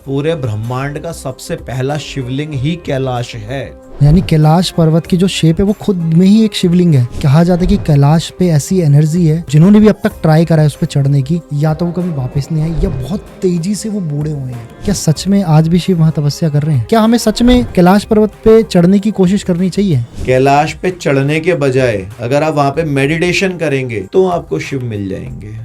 पूरे ब्रह्मांड का सबसे पहला शिवलिंग ही कैलाश है। यानी कैलाश पर्वत की जो शेप है वो खुद में ही एक शिवलिंग है। कहा जाता है कि कैलाश पे ऐसी एनर्जी है, जिन्होंने भी अब तक ट्राई करा है उस पे चढ़ने की, या तो वो कभी वापस नहीं आई या बहुत तेजी से वो बूढ़े हुए हैं। क्या सच में आज भी शिव वहाँ तपस्या कर रहे हैं? क्या हमें सच में कैलाश पर्वत पे चढ़ने की कोशिश करनी चाहिए? कैलाश पे चढ़ने के बजाय अगर आप वहाँ पे मेडिटेशन करेंगे तो आपको शिव मिल जाएंगे।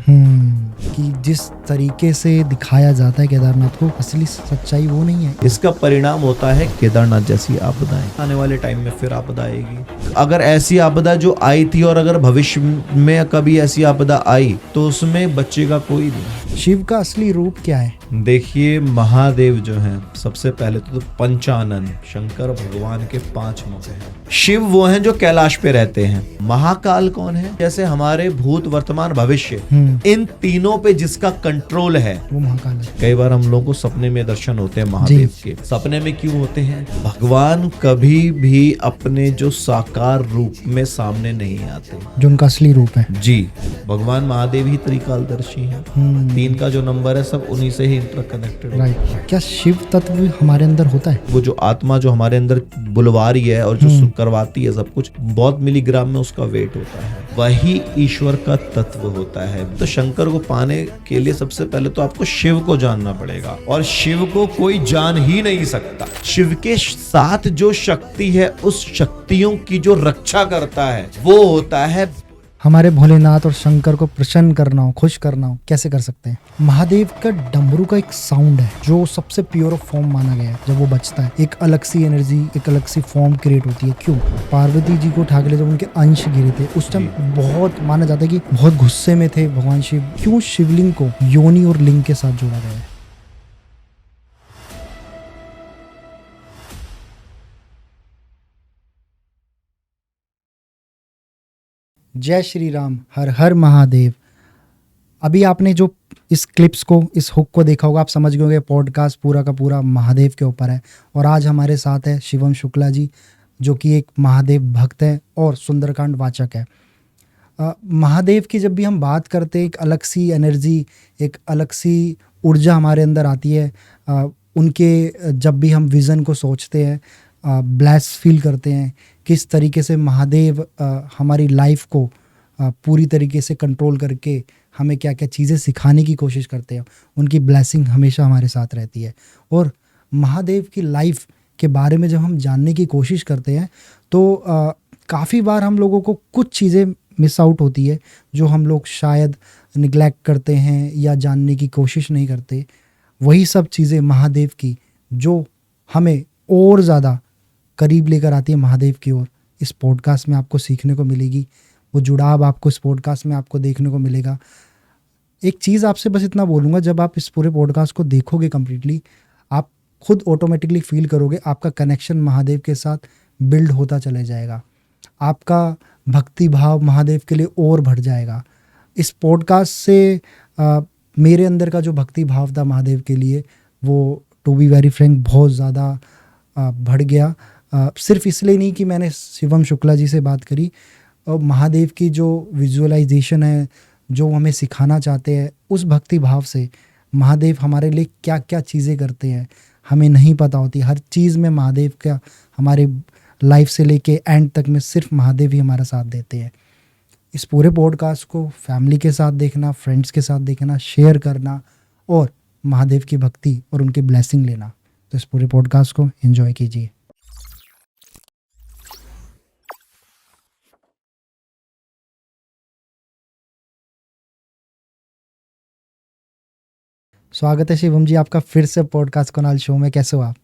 कि जिस तरीके से दिखाया जाता है केदारनाथ को, असली सच्चाई वो नहीं है। इसका परिणाम होता है केदारनाथ जैसी आपदाएं। आने वाले टाइम में फिर आपदा आएगी। अगर ऐसी आपदा जो आई थी और अगर भविष्य में कभी ऐसी आपदा आई तो उसमें बचेगा कोई नहीं। शिव का असली रूप क्या है? देखिए, महादेव जो हैं सबसे पहले तो पंचानन, शंकर भगवान के 5 मुख हैं। शिव वो हैं जो कैलाश पे रहते हैं। महाकाल कौन है? जैसे हमारे भूत, वर्तमान, भविष्य, इन तीनों पे जिसका कंट्रोल है वो महाकाल है। कई बार हम लोगों को सपने में दर्शन होते हैं महादेव के। सपने में क्यों होते हैं? भगवान कभी भी अपने जो साकार रूप में सामने नहीं आते, जो उनका असली रूप है। जी, भगवान महादेव ही त्रिकालदर्शी हैं। 3 का जो नंबर है सब उन्हीं से ही इंटरकनेक्टेड है। राइट। क्या शिव तत्व हमारे अंदर होता है? वो जो आत्मा जो हमारे अंदर बुलवा रही है और जो करवाती है सब कुछ, बहुत मिलीग्राम में उसका वेट होता है, वही ईश्वर का तत्व होता है। तो शंकर को पाने के लिए सबसे पहले तो आपको शिव को जानना पड़ेगा, और शिव को कोई जान ही नहीं सकता। शिव के साथ जो शक्ति है, उस शक्तियों की जो रक्षा करता है वो होता है। हमारे भोलेनाथ और शंकर को प्रसन्न करना हो, खुश करना हो, कैसे कर सकते हैं? महादेव का डमरू का एक साउंड है जो सबसे प्योर ऑफ फॉर्म माना गया है। जब वो बजता है एक अलग सी एनर्जी, एक अलग सी फॉर्म क्रिएट होती है। क्यों? पार्वती जी को उठा के ले जब उनके अंश गिरे थे उस टाइम बहुत माना जाता है कि बहुत गुस्से में थे भगवान शिव। क्यों शिवलिंग को योनि और लिंग के साथ जोड़ा गया है? जय श्री राम, हर हर महादेव। अभी आपने जो इस क्लिप्स को, इस हुक को देखा होगा, आप समझ गए होंगे पॉडकास्ट पूरा का पूरा महादेव के ऊपर है। और आज हमारे साथ है शिवम शुक्ला जी, जो कि एक महादेव भक्त है और सुंदरकांड वाचक है। महादेव की जब भी हम बात करते हैं, एक अलग सी एनर्जी, एक अलग सी ऊर्जा हमारे अंदर आती है। उनके जब भी हम विज़न को सोचते हैं, ब्लेस फील करते हैं, किस तरीके से महादेव हमारी लाइफ को पूरी तरीके से कंट्रोल करके हमें क्या क्या चीज़ें सिखाने की कोशिश करते हैं। उनकी ब्लेसिंग हमेशा हमारे साथ रहती है। और महादेव की लाइफ के बारे में जब हम जानने की कोशिश करते हैं तो काफ़ी बार हम लोगों को कुछ चीज़ें मिस आउट होती है जो हम लोग शायद निगलेक्ट करते हैं या जानने की कोशिश नहीं करते। वही सब चीज़ें महादेव की जो हमें और ज़्यादा करीब लेकर आती है महादेव की ओर, इस पॉडकास्ट में आपको सीखने को मिलेगी। वो जुड़ाव आपको इस पॉडकास्ट में आपको देखने को मिलेगा। एक चीज़ आपसे बस इतना बोलूँगा, जब आप इस पूरे पॉडकास्ट को देखोगे कम्प्लीटली, आप खुद ऑटोमेटिकली फील करोगे आपका कनेक्शन महादेव के साथ बिल्ड होता चले जाएगा। आपका भक्ति भाव महादेव के लिए और बढ़ जाएगा। इस पॉडकास्ट से मेरे अंदर का जो भक्ति भाव था महादेव के लिए, वो टू बी वेरी फ्रैंक बहुत ज़्यादा बढ़ गया। सिर्फ इसलिए नहीं कि मैंने शिवम शुक्ला जी से बात करी, और महादेव की जो विजुअलाइजेशन है, जो हमें सिखाना चाहते हैं, उस भक्ति भाव से महादेव हमारे लिए क्या क्या चीज़ें करते हैं हमें नहीं पता होती। हर चीज़ में महादेव का, हमारे लाइफ से लेके एंड तक में सिर्फ महादेव ही हमारा साथ देते हैं। इस पूरे पॉडकास्ट को फैमिली के साथ देखना, फ्रेंड्स के साथ देखना, शेयर करना और महादेव की भक्ति और उनकी ब्लेसिंग लेना। तो इस पूरे पॉडकास्ट को एंजॉय कीजिए। स्वागत है शिवम जी आपका फिर से पॉडकास्ट कोनाल शो में। कैसे हो आप?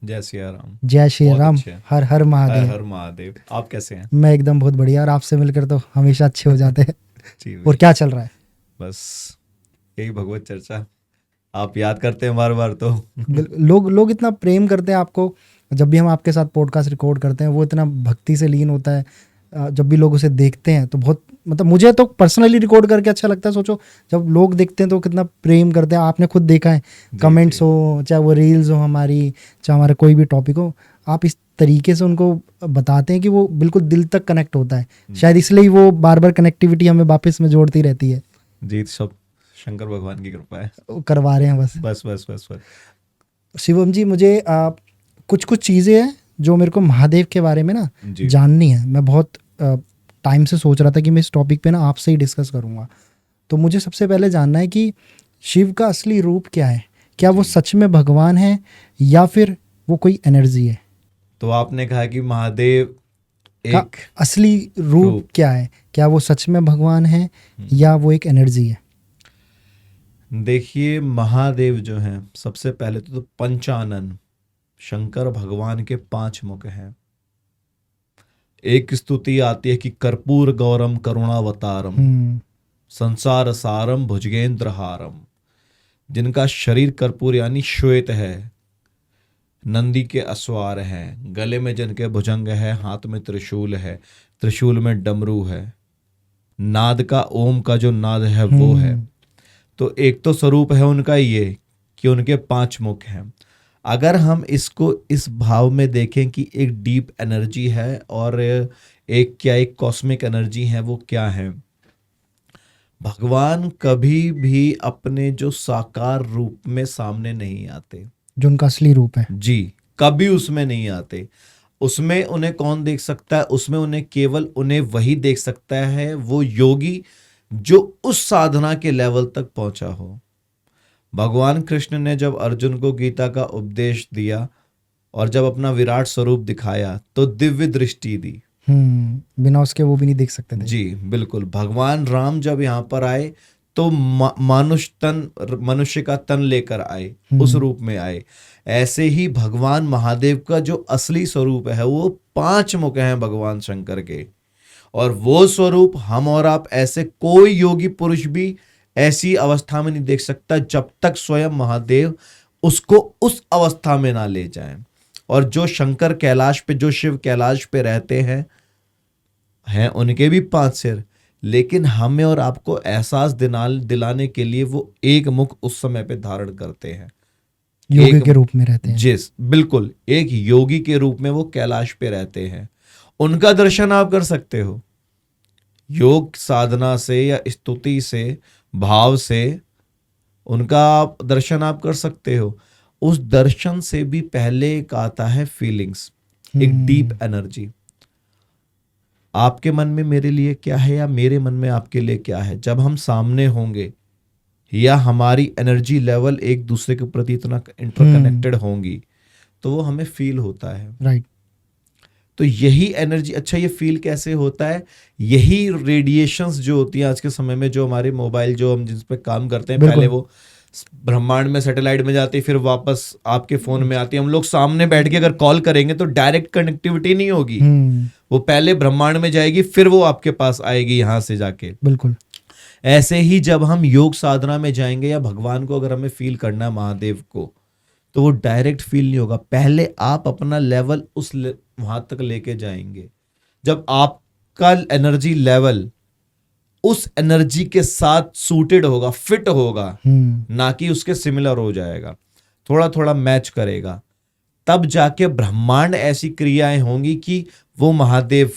जय श्री राम। जय श्री राम, हर हर महादेव। हर महादेव। आप कैसे हैं? मैं एकदम बहुत बढ़िया, और आपसे मिलकर तो हमेशा अच्छे हो जाते हैं। जी। और क्या चल रहा है? बस यही भगवत चर्चा, आप याद करते हैं बार बार। तो लोग इतना प्रेम करते हैं आपको। जब भी हम आपके साथ पॉडकास्ट रिकॉर्ड करते हैं, वो इतना भक्ति से लीन होता है। जब भी लोग उसे देखते हैं तो बहुत, मतलब मुझे तो पर्सनली रिकॉर्ड करके अच्छा लगता है। सोचो जब लोग देखते हैं तो कितना प्रेम करते हैं। आपने खुद देखा है, कमेंट्स हो, चाहे वो रील्स हो हमारी, चाहे हमारा कोई भी टॉपिक हो, आप इस तरीके से उनको बताते हैं कि वो बिल्कुल दिल तक कनेक्ट होता है। शायद इसलिए वो बार बार कनेक्टिविटी हमें वापस में जोड़ती रहती है। जी, सब शंकर भगवान की कृपा है, करवा रहे हैं बस। बस बस बस बस। शिवम जी, मुझे कुछ कुछ चीज़ें हैं जो मेरे को महादेव के बारे में ना जी। जाननी है। मैं बहुत टाइम से सोच रहा था कि मैं इस टॉपिक पे ना आपसे ही डिस्कस करूंगा। तो मुझे सबसे पहले जानना है कि शिव का असली रूप क्या है? क्या वो सच में भगवान है या फिर वो कोई एनर्जी है? तो आपने कहा कि महादेव का एक असली रूप क्या है? क्या वो सच में भगवान है या वो एक एनर्जी है? देखिए, महादेव जो हैं, सबसे पहले तो पंचानन शंकर भगवान के 5 मुख हैं। एक स्तुति आती है कि कर्पूर गौरम करुणावतारम संसार सारम भुजगेंद्र हारम, जिनका शरीर कर्पूर यानी श्वेत है, नंदी के अस्वार हैं, गले में जिनके भुजंग है, हाथ में त्रिशूल है, त्रिशूल में डमरू है, नाद का ओम का जो नाद है वो है। तो एक तो स्वरूप है उनका ये कि उनके 5 मुख हैं। अगर हम इसको इस भाव में देखें कि एक डीप एनर्जी है और एक कॉस्मिक एनर्जी है, वो क्या है? भगवान कभी भी अपने जो साकार रूप में सामने नहीं आते, जो उनका असली रूप है। जी, कभी उसमें नहीं आते। उसमें उन्हें कौन देख सकता है? उसमें उन्हें केवल उन्हें वही देख सकता है, वो योगी जो उस साधना के लेवल तक पहुंचा हो। भगवान कृष्ण ने जब अर्जुन को गीता का उपदेश दिया और जब अपना विराट स्वरूप दिखाया तो दिव्य दृष्टि दी। बिना उसके वो भी नहीं देख सकते थे। जी बिल्कुल। भगवान राम जब यहाँ पर आए तो मनुष्य का तन लेकर आए, उस रूप में आए। ऐसे ही भगवान महादेव का जो असली स्वरूप है वो 5 मुख हैं भगवान शंकर के, और वो स्वरूप हम और आप ऐसे कोई योगी पुरुष भी ऐसी अवस्था में नहीं देख सकता जब तक स्वयं महादेव उसको उस अवस्था में ना ले जाएं। और जो शंकर कैलाश पे, जो शिव कैलाश पे रहते हैं उनके भी 5 सिर, लेकिन हमें और आपको एहसास दिलाने के लिए वो एक मुख उस समय पे धारण करते हैं, योगी के रूप में रहते हैं। जिस बिल्कुल एक योगी के रूप में वो कैलाश पे रहते हैं। उनका दर्शन आप कर सकते हो योग साधना से या स्तुति से, भाव से उनका आप दर्शन आप कर सकते हो। उस दर्शन से भी पहले एक आता है फीलिंग्स, एक डीप एनर्जी। आपके मन में मेरे लिए क्या है या मेरे मन में आपके लिए क्या है, जब हम सामने होंगे या हमारी एनर्जी लेवल एक दूसरे के प्रति इतना इंटरकनेक्टेड होंगी तो वो हमें फील होता है। राइट। तो यही एनर्जी, अच्छा ये फील कैसे होता है? यही रेडिएशंस जो होती हैं आज के समय में, जो हमारे मोबाइल, जो हम जिस पे काम करते हैं, पहले वो ब्रह्मांड में सैटेलाइट में जाती, फिर वापस आपके फोन में आती। हम लोग सामने बैठ के अगर कॉल करेंगे तो डायरेक्ट कनेक्टिविटी नहीं होगी, वो पहले ब्रह्मांड में जाएगी, फिर वो आपके पास आएगी यहां से जाके। बिल्कुल। ऐसे ही जब हम योग साधना में जाएंगे या भगवान को अगर हमें फील करना है, महादेव को, तो वो डायरेक्ट फील नहीं होगा। पहले आप अपना लेवल वहां तक लेके जाएंगे जब आपका एनर्जी लेवल उस एनर्जी के साथ सूटेड होगा, फिट होगा, ना कि उसके सिमिलर हो जाएगा, थोड़ा थोड़ा मैच करेगा। तब जाके ब्रह्मांड ऐसी क्रियाएं होंगी कि वो महादेव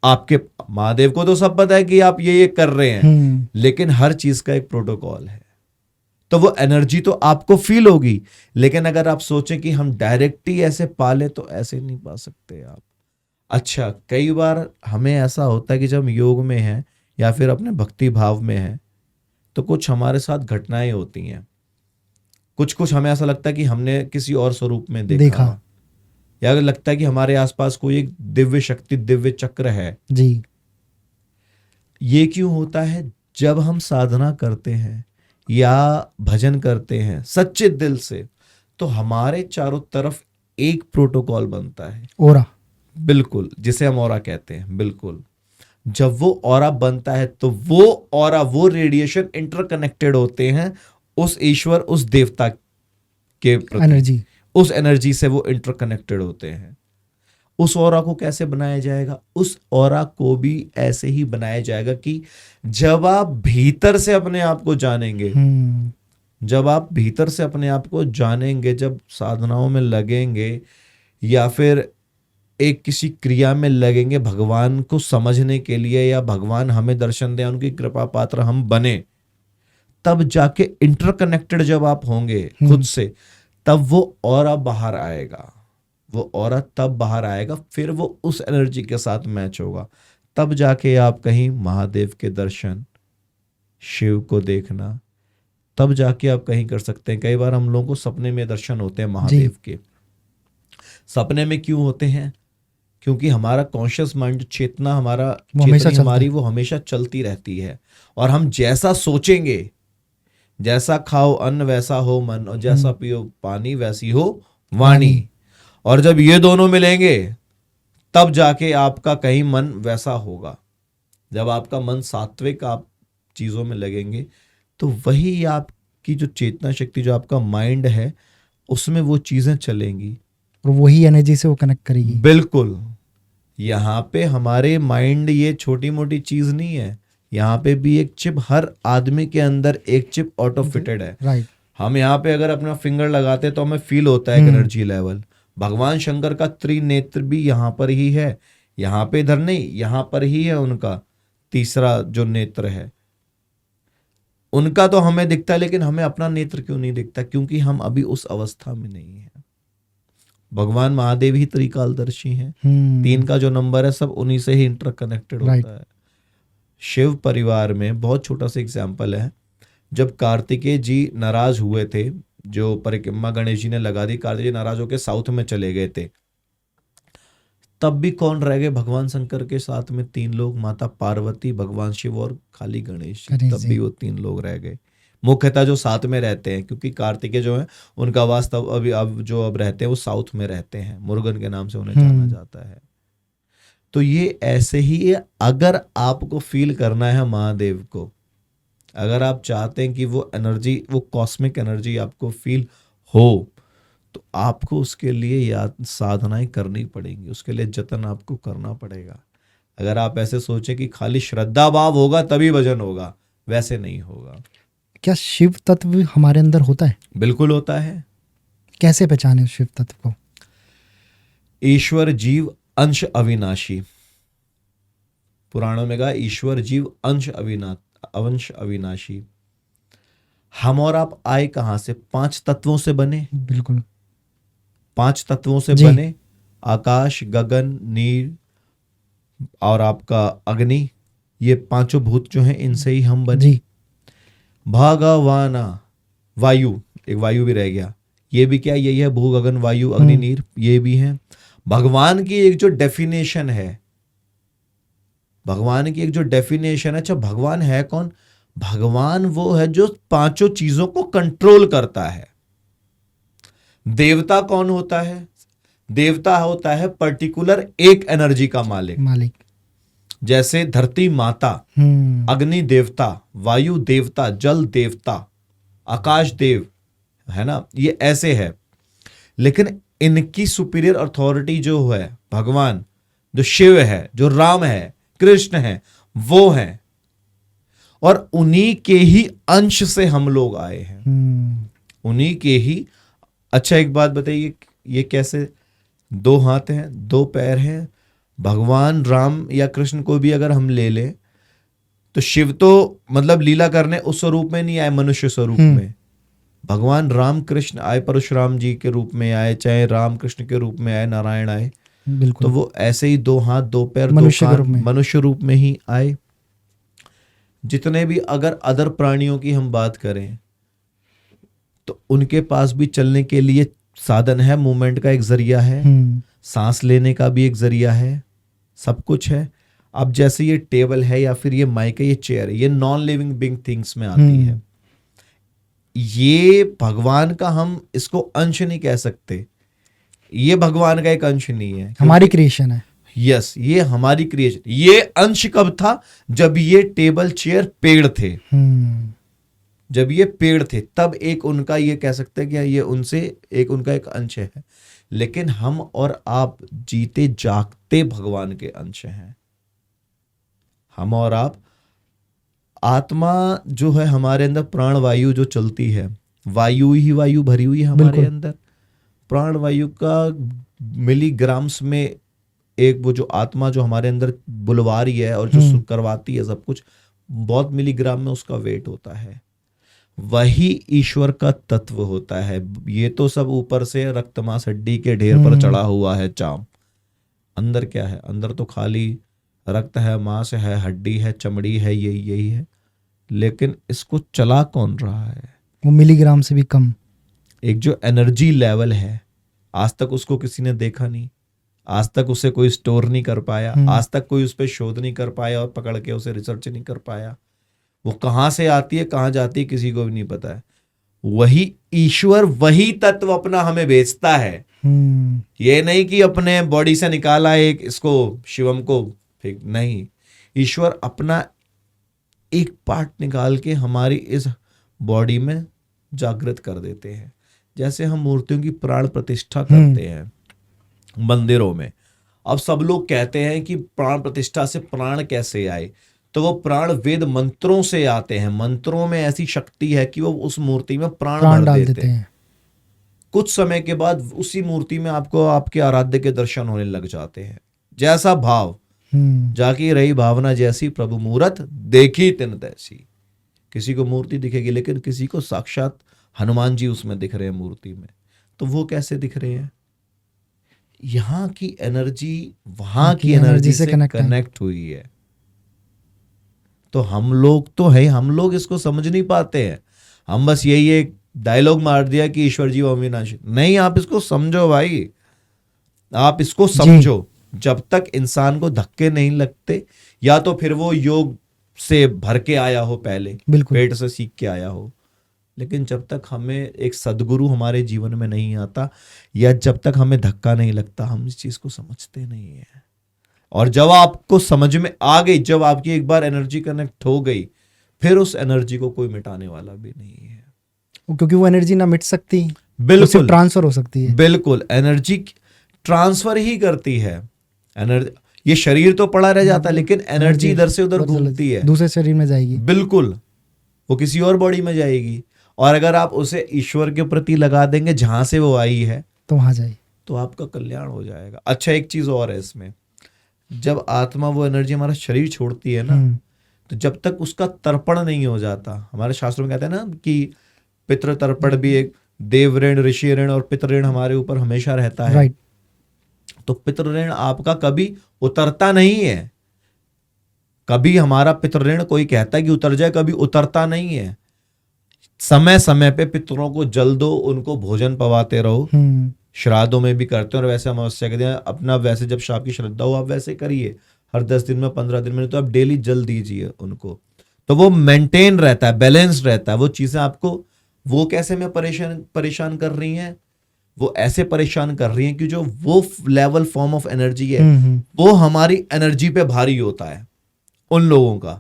महादेव को तो सब पता है कि आप ये कर रहे हैं, लेकिन हर चीज का एक प्रोटोकॉल है। तो वो एनर्जी तो आपको फील होगी, लेकिन अगर आप सोचें कि हम डायरेक्ट ही ऐसे पाले तो ऐसे नहीं पा सकते आप। अच्छा, कई बार हमें ऐसा होता है कि जब हम योग में हैं या फिर अपने भक्ति भाव में हैं तो कुछ हमारे साथ घटनाएं होती हैं, कुछ हमें ऐसा लगता है कि हमने किसी और स्वरूप में देखा। या अगर लगता है कि हमारे आसपास कोई एक दिव्य शक्ति, दिव्य चक्र है जी। ये क्यों होता है? जब हम साधना करते हैं या भजन करते हैं सच्चे दिल से, तो हमारे चारों तरफ एक प्रोटोकॉल बनता है, ओरा। बिल्कुल, जिसे हम ओरा कहते हैं। बिल्कुल, जब वो ओरा बनता है तो वो ओरा, वो रेडिएशन इंटरकनेक्टेड होते हैं उस ईश्वर, उस देवता के प्रति, एनर्जी, उस एनर्जी से वो इंटरकनेक्टेड होते हैं। उस ओरा को कैसे बनाया जाएगा? उस ओरा को भी ऐसे ही बनाया जाएगा कि जब आप भीतर से अपने आप को जानेंगे, जब आप भीतर से अपने आप को जानेंगे, जब साधनाओं में लगेंगे या फिर एक किसी क्रिया में लगेंगे भगवान को समझने के लिए, या भगवान हमें दर्शन दें, उनकी कृपा पात्र हम बने, तब जाके इंटरकनेक्टेड जब आप होंगे खुद से, तब वो ऑरा बाहर आएगा, वो ऑरा तब बाहर आएगा, फिर वो उस एनर्जी के साथ मैच होगा, तब जाके आप कहीं महादेव के दर्शन, शिव को देखना, तब जाके आप कहीं कर सकते हैं। कई बार हम लोगों को सपने में दर्शन होते हैं महादेव के। सपने में क्यों होते हैं? क्योंकि हमारा कॉन्शियस माइंड, चेतना, हमारा चेतनी हमारी वो हमेशा चलती रहती है, और हम जैसा सोचेंगे, जैसा खाओ अन्न वैसा हो मन, और जैसा पियो पानी वैसी हो वाणी। और जब ये दोनों मिलेंगे तब जाके आपका कहीं मन वैसा होगा। जब आपका मन सात्विक आप चीजों में लगेंगे तो वही आपकी जो चेतना शक्ति, जो आपका माइंड है, उसमें वो चीजें चलेंगी और वही एनर्जी से वो कनेक्ट करेगी। बिल्कुल। यहाँ पे हमारे माइंड ये छोटी मोटी चीज नहीं है, यहाँ पे भी एक चिप, हर आदमी के अंदर एक चिप ऑटो फिटेड है। राइट। हम यहाँ पे अगर अपना फिंगर लगाते हैं तो हमें फील होता है एक एनर्जी लेवल। भगवान शंकर का त्रिनेत्र भी यहाँ पर ही है, यहाँ पे इधर नहीं, यहाँ पर ही है उनका तीसरा जो नेत्र है। उनका तो हमें दिखता है, लेकिन हमें अपना नेत्र क्यों नहीं दिखता? क्योंकि हम अभी उस अवस्था में नहीं है। भगवान महादेव ही त्रिकालदर्शी हैं। 3 का जो नंबर है सब उन्हीं से ही इंटरकनेक्टेड होता है। शिव परिवार में बहुत छोटा सा एग्जाम्पल है, जब कार्तिकेय जी नाराज हुए थे, जो परिक्रमा गणेश जी ने लगा दी, कार्तिकेय जी नाराज होकर साउथ में चले गए थे, तब भी कौन रह गए? भगवान शंकर के साथ में 3 लोग, माता पार्वती, भगवान शिव और खाली गणेश जी। तब भी वो 3 लोग रह गए मुख्यतः जो साथ में रहते हैं, क्योंकि कार्तिकेय जो है उनका वास्तव अब रहते हैं वो साउथ में रहते हैं, मुरुगन के नाम से उन्हें जाना जाता है। तो ये ऐसे ही है। अगर आपको फील करना है महादेव को, अगर आप चाहते हैं कि वो एनर्जी, वो कॉस्मिक एनर्जी आपको फील हो, तो आपको उसके लिए साधनाएं करनी पड़ेंगी, उसके लिए जतन आपको करना पड़ेगा। अगर आप ऐसे सोचें कि खाली श्रद्धा भाव होगा तभी भजन होगा, वैसे नहीं होगा। क्या शिव तत्व हमारे अंदर होता है? बिल्कुल होता है। कैसे पहचाने शिव तत्व को? ईश्वर जीव अंश अविनाशी। पुराणों में कहा ईश्वर जीव अंश अविनाशी। हम और आप आए कहां से? 5 तत्वों से बने। बिल्कुल 5 तत्वों से बने, आकाश, गगन, नीर और आपका अग्नि, ये 5 भूत जो हैं इनसे ही हम बने। भगवाना, वायु, एक वायु भी रह गया, ये भी क्या? यही है, भू गगन वायु अग्नि नीर, ये भी है। भगवान की एक जो डेफिनेशन है, भगवान की एक जो डेफिनेशन है, अच्छा भगवान है कौन? भगवान वो है जो 5 चीजों को कंट्रोल करता है। देवता कौन होता है? देवता होता है पर्टिकुलर एक एनर्जी का मालिक। जैसे धरती माता, अग्नि देवता, वायु देवता, जल देवता, आकाश देव, है ना, ये ऐसे है। लेकिन इनकी सुपीरियर अथॉरिटी जो है भगवान, जो शिव है, जो राम है, कृष्ण है, वो है, और उन्हीं के ही अंश से हम लोग आए हैं, उन्हीं के ही। अच्छा एक बात बताइए, ये कैसे? 2 हाथ हैं, 2 पैर हैं। भगवान राम या कृष्ण को भी अगर हम ले लें तो शिव तो मतलब लीला करने उस स्वरूप में नहीं आए, मनुष्य स्वरूप में। भगवान राम कृष्ण आए, परशुराम जी के रूप में आए, चाहे राम कृष्ण के रूप में आए, नारायण आए, तो वो ऐसे ही 2 हाथ 2 पैर 2 कान मनुष्य रूप में ही आए। जितने भी अगर अदर प्राणियों की हम बात करें तो उनके पास भी चलने के लिए साधन है, मूवमेंट का एक जरिया है, सांस लेने का भी एक जरिया है, सब कुछ है। अब जैसे ये टेबल है या फिर ये माइक है, ये चेयर है, ये नॉन लिविंग बिंग थिंग्स में आती है। ये भगवान का हम इसको अंश नहीं कह सकते, ये भगवान का एक अंश नहीं है, हमारी क्रिएशन है। यस, ये हमारी क्रिएशन। ये अंश कब था? जब ये टेबल चेयर पेड़ थे, जब ये पेड़ थे तब एक उनका, ये कह सकते हैं कि ये उनसे एक उनका एक अंश है। लेकिन हम और आप जीते जागते भगवान के अंश हैं। हम और आप, आत्मा जो है हमारे अंदर, प्राण वायु जो चलती है, वायु ही वायु भरी हुई है हमारे अंदर। प्राण वायु का मिलीग्राम्स में एक वो जो आत्मा जो हमारे अंदर बुलवा रही है और जो करवाती है सब कुछ, बहुत मिलीग्राम में उसका वेट होता है। वही ईश्वर का तत्व होता है। ये तो सब ऊपर से रक्त मांस हड्डी के ढेर पर चढ़ा हुआ है चाम। अंदर क्या है? अंदर तो खाली रक्त है, मांस है, हड्डी है, चमड़ी है, यही है। लेकिन इसको चला कौन रहा है? वो मिलीग्राम से भी कम। एक जो एनर्जी लेवल है, आज तक उसको किसी ने देखा नहीं, आज तक उसे कोई स्टोर नहीं कर पाया, आज तक कोई उस पर शोध नहीं कर पाया और पकड़ के उसे रिसर्च नहीं कर पाया। वो कहाँ से आती है, कहाँ जाती है, किसी को भी नहीं पता है। वही ईश्वर, वही तत्व अपना हमें बेचता है। ये नहीं कि अपने बॉडी से निकाला एक इसको शिवम को फेंक, नहीं। ईश्वर अपना एक पार्ट निकाल के हमारी इस बॉडी में जागृत कर देते हैं। जैसे हम मूर्तियों की प्राण प्रतिष्ठा करते हैं मंदिरों में। अब सब लोग कहते हैं कि प्राण प्रतिष्ठा से प्राण कैसे आए, तो वो प्राण वेद मंत्रों से आते हैं। मंत्रों में ऐसी शक्ति है कि वो उस मूर्ति में प्राण भर देते हैं। कुछ समय के बाद उसी मूर्ति में आपको आपके आराध्य के दर्शन होने लग जाते हैं। जैसा भाव, जाकी रही भावना जैसी, प्रभु मूरत देखी तिन तैसी। किसी को मूर्ति दिखेगी, लेकिन किसी को साक्षात हनुमान जी उसमें दिख रहे हैं मूर्ति में। तो वो कैसे दिख रहे हैं? यहाँ की एनर्जी वहां की एनर्जी से कनेक्ट हुई है। तो हम लोग तो है, हम लोग इसको समझ नहीं पाते हैं। हम बस यही एक डायलॉग मार दिया कि ईश्वर जी अविनाशी। नहीं, आप इसको समझो भाई, आप इसको समझो। जब तक इंसान को धक्के नहीं लगते, या तो फिर वो योग से भर के आया हो, पहले पेट से सीख के आया हो, लेकिन जब तक हमें एक सदगुरु हमारे जीवन में नहीं आता, या जब तक हमें धक्का नहीं लगता, हम इस चीज को समझते नहीं है। और जब आपको समझ में आ गई, जब आपकी एक बार एनर्जी कनेक्ट हो गई, फिर उस एनर्जी को कोई मिटाने वाला भी नहीं है, क्योंकि वो एनर्जी ना मिट सकती, बिल्कुल ट्रांसफर हो सकती है। बिल्कुल, एनर्जी ट्रांसफर ही करती है। एनर्जी, ये शरीर तो पड़ा रह जाता है, लेकिन एनर्जी इधर से उधर घूमती है, दूसरे शरीर में जाएगी। बिल्कुल, वो किसी और बॉडी में जाएगी। और अगर आप उसे ईश्वर के प्रति लगा देंगे, जहां से वो आई है, तो वहां जाए, तो आपका कल्याण हो जाएगा। अच्छा, एक चीज और है इसमें, जब आत्मा वो एनर्जी हमारा शरीर छोड़ती है ना, तो जब तक उसका तर्पण नहीं हो जाता, हमारे शास्त्रों में कहते हैं ना कि पितृ तर्पण भी एक देव ऋण, ऋषि ऋण और पितृ ऋण हमारे ऊपर हमेशा रहता है। राइट। तो पितृ ऋण आपका कभी उतरता नहीं है। कभी हमारा पितृ ऋण कोई कहता है कि उतर जाए, कभी उतरता नहीं है। समय समय पे पितरों को जल दो, उनको भोजन पवाते रहो। श्राद्धों में भी करते हैं, और वैसे अमावस्या के दिन अपना, वैसे जब आपकी श्रद्धा हो आप वैसे करिए, हर 10 दिन में, 15 दिन में, तो आप डेली जल दीजिए उनको। तो वो मेंटेन रहता है, बैलेंस रहता है। वो चीजें आपको, वो कैसे में परेशान कर रही हैं, वो ऐसे परेशान कर रही हैं कि जो वो लेवल फॉर्म ऑफ एनर्जी है, वो हमारी एनर्जी पे भारी होता है उन लोगों का।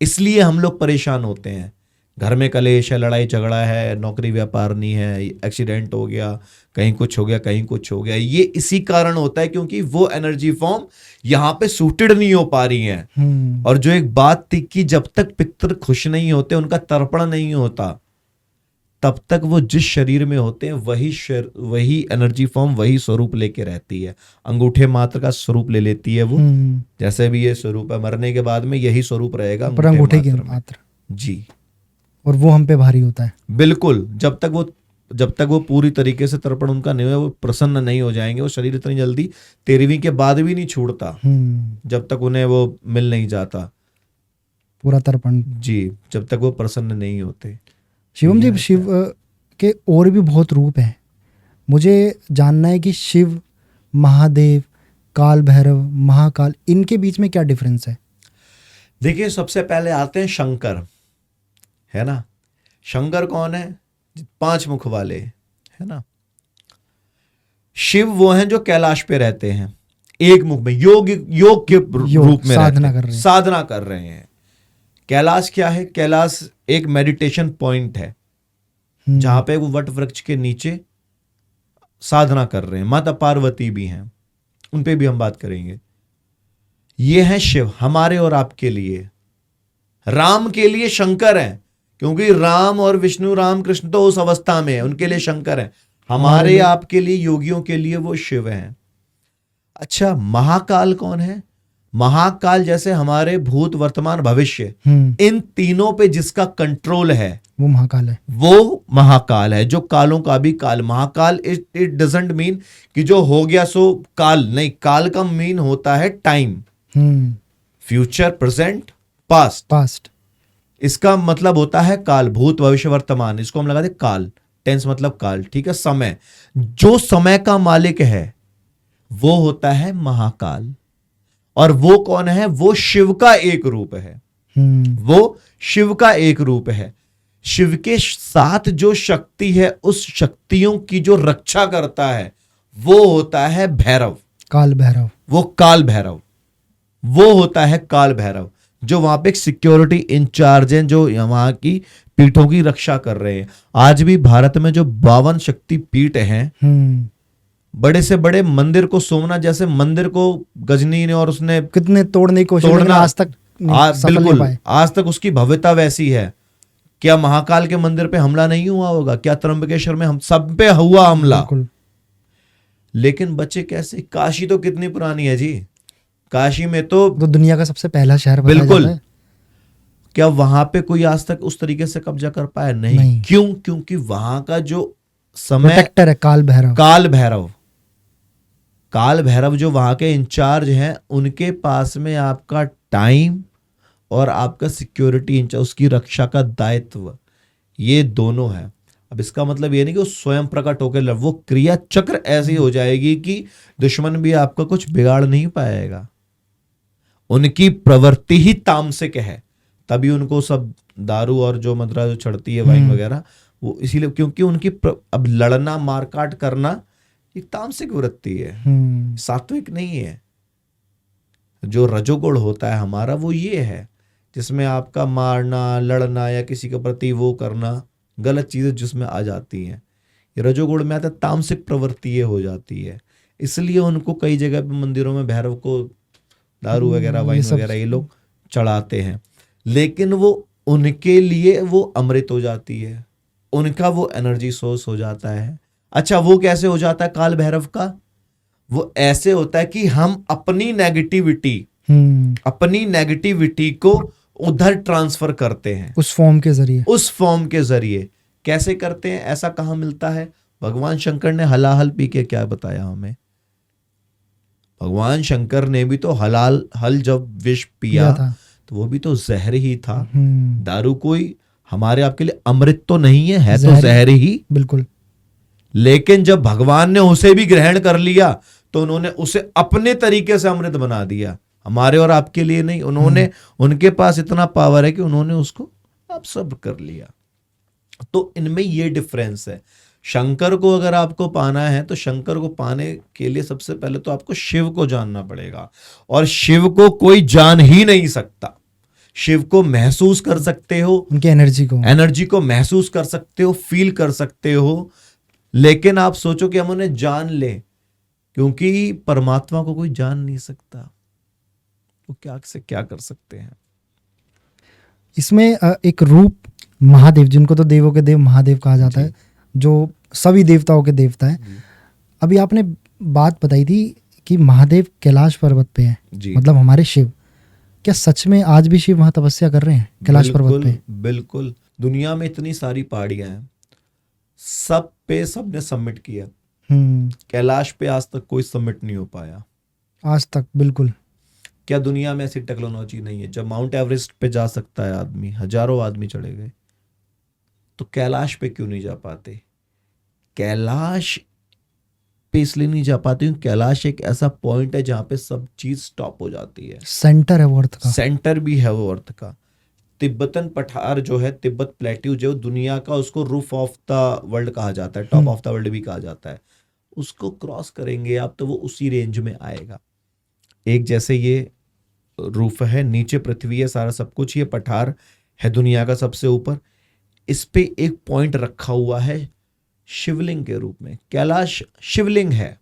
इसलिए हम लोग परेशान होते हैं। घर में कलेश है, लड़ाई झगड़ा है, नौकरी व्यापार नहीं है, एक्सीडेंट हो गया, कहीं कुछ हो गया, कहीं कुछ हो गया। ये इसी कारण होता है क्योंकि वो एनर्जी फॉर्म यहाँ पे सूटेड नहीं हो पा रही है। और जो एक बात थी कि जब तक पितृ खुश नहीं होते, उनका तर्पण नहीं होता, तब तक वो जिस शरीर में होते हैं वही एनर्जी फॉर्म, वही स्वरूप लेके रहती है। अंगूठे मात्र का स्वरूप ले लेती है वो। जैसे भी ये स्वरूप है, मरने के बाद में यही स्वरूप रहेगा अंगूठे के मात्र। जी। और वो हम पे भारी होता है। बिल्कुल, जब तक वो पूरी तरीके से तर्पण उनका नहीं हो, वो प्रसन्न नहीं हो जाएंगे। वो शरीर इतनी जल्दी 13वीं के बाद भी नहीं छूटता, जब तक उन्हें वो मिल नहीं जाता पूरा तर्पण। जी, जब तक वो प्रसन्न नहीं होते। शिवम जी, शिव के और भी बहुत रूप हैं। मुझे जानना है कि शिव, महादेव, काल भैरव, महाकाल, इनके बीच में क्या डिफरेंस है? देखिए, सबसे पहले आते हैं शंकर, है ना। शंकर कौन है? 5 मुख वाले, है ना। शिव वो हैं जो कैलाश पे रहते हैं, एक मुख में, योग के रूप में साधना कर रहे हैं। कैलाश क्या है? कैलाश एक मेडिटेशन पॉइंट है, जहां पे वो वट वृक्ष के नीचे साधना कर रहे हैं। माता पार्वती भी हैं, उन पे भी हम बात करेंगे। ये है शिव, हमारे और आपके लिए। राम के लिए शंकर है, क्योंकि राम और विष्णु, राम कृष्ण तो उस अवस्था में है, उनके लिए शंकर है। हमारे आपके लिए, योगियों के लिए वो शिव हैं। अच्छा, महाकाल कौन है? महाकाल जैसे हमारे भूत, वर्तमान, भविष्य, इन तीनों पे जिसका कंट्रोल है वो महाकाल है। वो महाकाल है, जो कालों का भी काल। महाकाल इट डजंट मीन कि जो हो गया सो काल नहीं, काल का मीन होता है टाइम, फ्यूचर, प्रेजेंट, पास्ट। इसका मतलब होता है काल, भूत, भविष्य, वर्तमान, इसको हम लगा दे काल, टेंस मतलब काल, ठीक है। समय, जो समय का मालिक है वो होता है महाकाल। और वो कौन है? वो शिव का एक रूप है। वो शिव का एक रूप है। शिव के साथ जो शक्ति है, उस शक्तियों की जो रक्षा करता है वो होता है भैरव, काल भैरव। वो काल भैरव, वो होता है काल भैरव, जो वहां पे एक सिक्योरिटी इंचार्ज हैं, जो वहां की पीठों की रक्षा कर रहे हैं। आज भी भारत में जो 52 शक्ति पीठ हैं, बड़े से बड़े मंदिर को, सोमनाथ जैसे मंदिर को गजनी ने और उसने कितने तोड़ने की कोशिश, लेकिन आज तक बिल्कुल आज तक उसकी भव्यता वैसी है। क्या महाकाल के मंदिर पे हमला नहीं हुआ होगा? क्या त्र्यंबकेश्वर में हम सब पे हुआ हमला? लेकिन बचे कैसे? काशी तो कितनी पुरानी है जी, काशी में तो दुनिया का सबसे पहला शहर बिल्कुल। क्या वहां पे कोई आज तक उस तरीके से कब्जा कर पाया? नहीं। क्यों? क्योंकि वहां का जो समय प्रोटेक्टर है काल भैरव। काल भैरव जो वहां के इंचार्ज हैं, उनके पास में आपका टाइम और आपका सिक्योरिटी इंचार्ज, उसकी रक्षा का दायित्व, ये दोनों है। अब इसका मतलब ये नहीं कि वो स्वयं प्रकट होकर, वो क्रिया चक्र ऐसी हो जाएगी कि दुश्मन भी आपका कुछ बिगाड़ नहीं पाएगा। उनकी प्रवृत्ति ही तामसिक है, तभी उनको सब दारू और जो मदिरा जो चढ़ती है, वाइन वगैरह, वो इसीलिए, क्योंकि उनकी अब लड़ना, मारकाट करना एक तामसिक वृत्ति है, सात्विक नहीं है। जो रजोगुण होता है हमारा वो ये है, जिसमें आपका मारना, लड़ना या किसी के प्रति वो करना, गलत चीजें जिसमें आ जाती हैं। ये रजोगुण में आता है, तामसिक प्रवृत्ति ये हो जाती है। इसलिए उनको कई जगह पे मंदिरों में भैरव को दारू वगैरह, वाइन वगैरह ये लोग चढ़ाते हैं, लेकिन वो उनके लिए वो अमृत हो जाती है, उनका वो एनर्जी सोर्स हो जाता है। अच्छा, वो कैसे हो जाता है काल भैरव का? वो ऐसे होता है कि हम अपनी नेगेटिविटी को उधर ट्रांसफर करते हैं, उस फॉर्म के जरिए। कैसे करते हैं? ऐसा कहाँ मिलता है? भगवान शंकर ने हलाहल पी के क्या बताया हमें? भगवान शंकर ने भी तो हल जब विष पिया तो वो भी तो जहर ही था। दारू कोई हमारे आपके लिए अमृत तो नहीं है तो जहर ही। बिल्कुल। लेकिन जब भगवान ने उसे भी ग्रहण कर लिया तो उन्होंने उसे अपने तरीके से अमृत बना दिया, हमारे और आपके लिए नहीं। उन्होंने, उनके पास इतना पावर है कि उन्होंने उसको अब्सॉर्ब कर लिया। तो इनमें ये डिफरेंस है। शंकर को अगर आपको पाना है तो शंकर को पाने के लिए सबसे पहले तो आपको शिव को जानना पड़ेगा, और शिव को कोई जान ही नहीं सकता। शिव को महसूस कर सकते हो, उनकी एनर्जी को महसूस कर सकते हो, फील कर सकते हो, लेकिन आप सोचो कि हम उन्हें जान लें, क्योंकि परमात्मा को कोई जान नहीं सकता, वो क्या कर सकते हैं। इसमें एक रूप महादेव, जिनको तो देवों के देव महादेव कहा जाता है, जो सभी देवताओं के देवता है। अभी आपने बात बताई थी कि महादेव कैलाश पर्वत पे हैं, मतलब हमारे शिव। क्या सच में आज भी शिव वहां तपस्या कर रहे हैं कैलाश पर्वत पे? बिल्कुल। दुनिया में इतनी सारी पहाड़ियां हैं, सब पे सबने सबमिट किया। कैलाश पे आज तक कोई सबमिट नहीं हो पाया, आज तक। बिल्कुल। क्या दुनिया में ऐसी टेक्नोलॉजी नहीं है? जब माउंट एवरेस्ट पे जा सकता है आदमी, हजारों आदमी चढ़े गए, तो कैलाश पे क्यों नहीं जा पाते? कैलाश पे इसलिए नहीं जा पाते क्योंकि कैलाश एक ऐसा पॉइंट है जहां पे सब चीज स्टॉप हो जाती है, सेंटर है वो अर्थ का, सेंटर भी है वो अर्थ का। तिब्बतन पठार जो है, तिब्बत प्लेट्यू जो दुनिया का, उसको रूफ ऑफ द वर्ल्ड कहा जाता है, टॉप ऑफ द वर्ल्ड भी कहा जाता है। उसको क्रॉस करेंगे आप तो वो उसी रेंज में आएगा। एक जैसे ये रूफ है, नीचे पृथ्वी है, सारा सब कुछ, ये पठार है दुनिया का सबसे ऊपर, इस पे एक पॉइंट रखा हुआ है शिवलिंग के रूप में। कैलाश शिवलिंग है।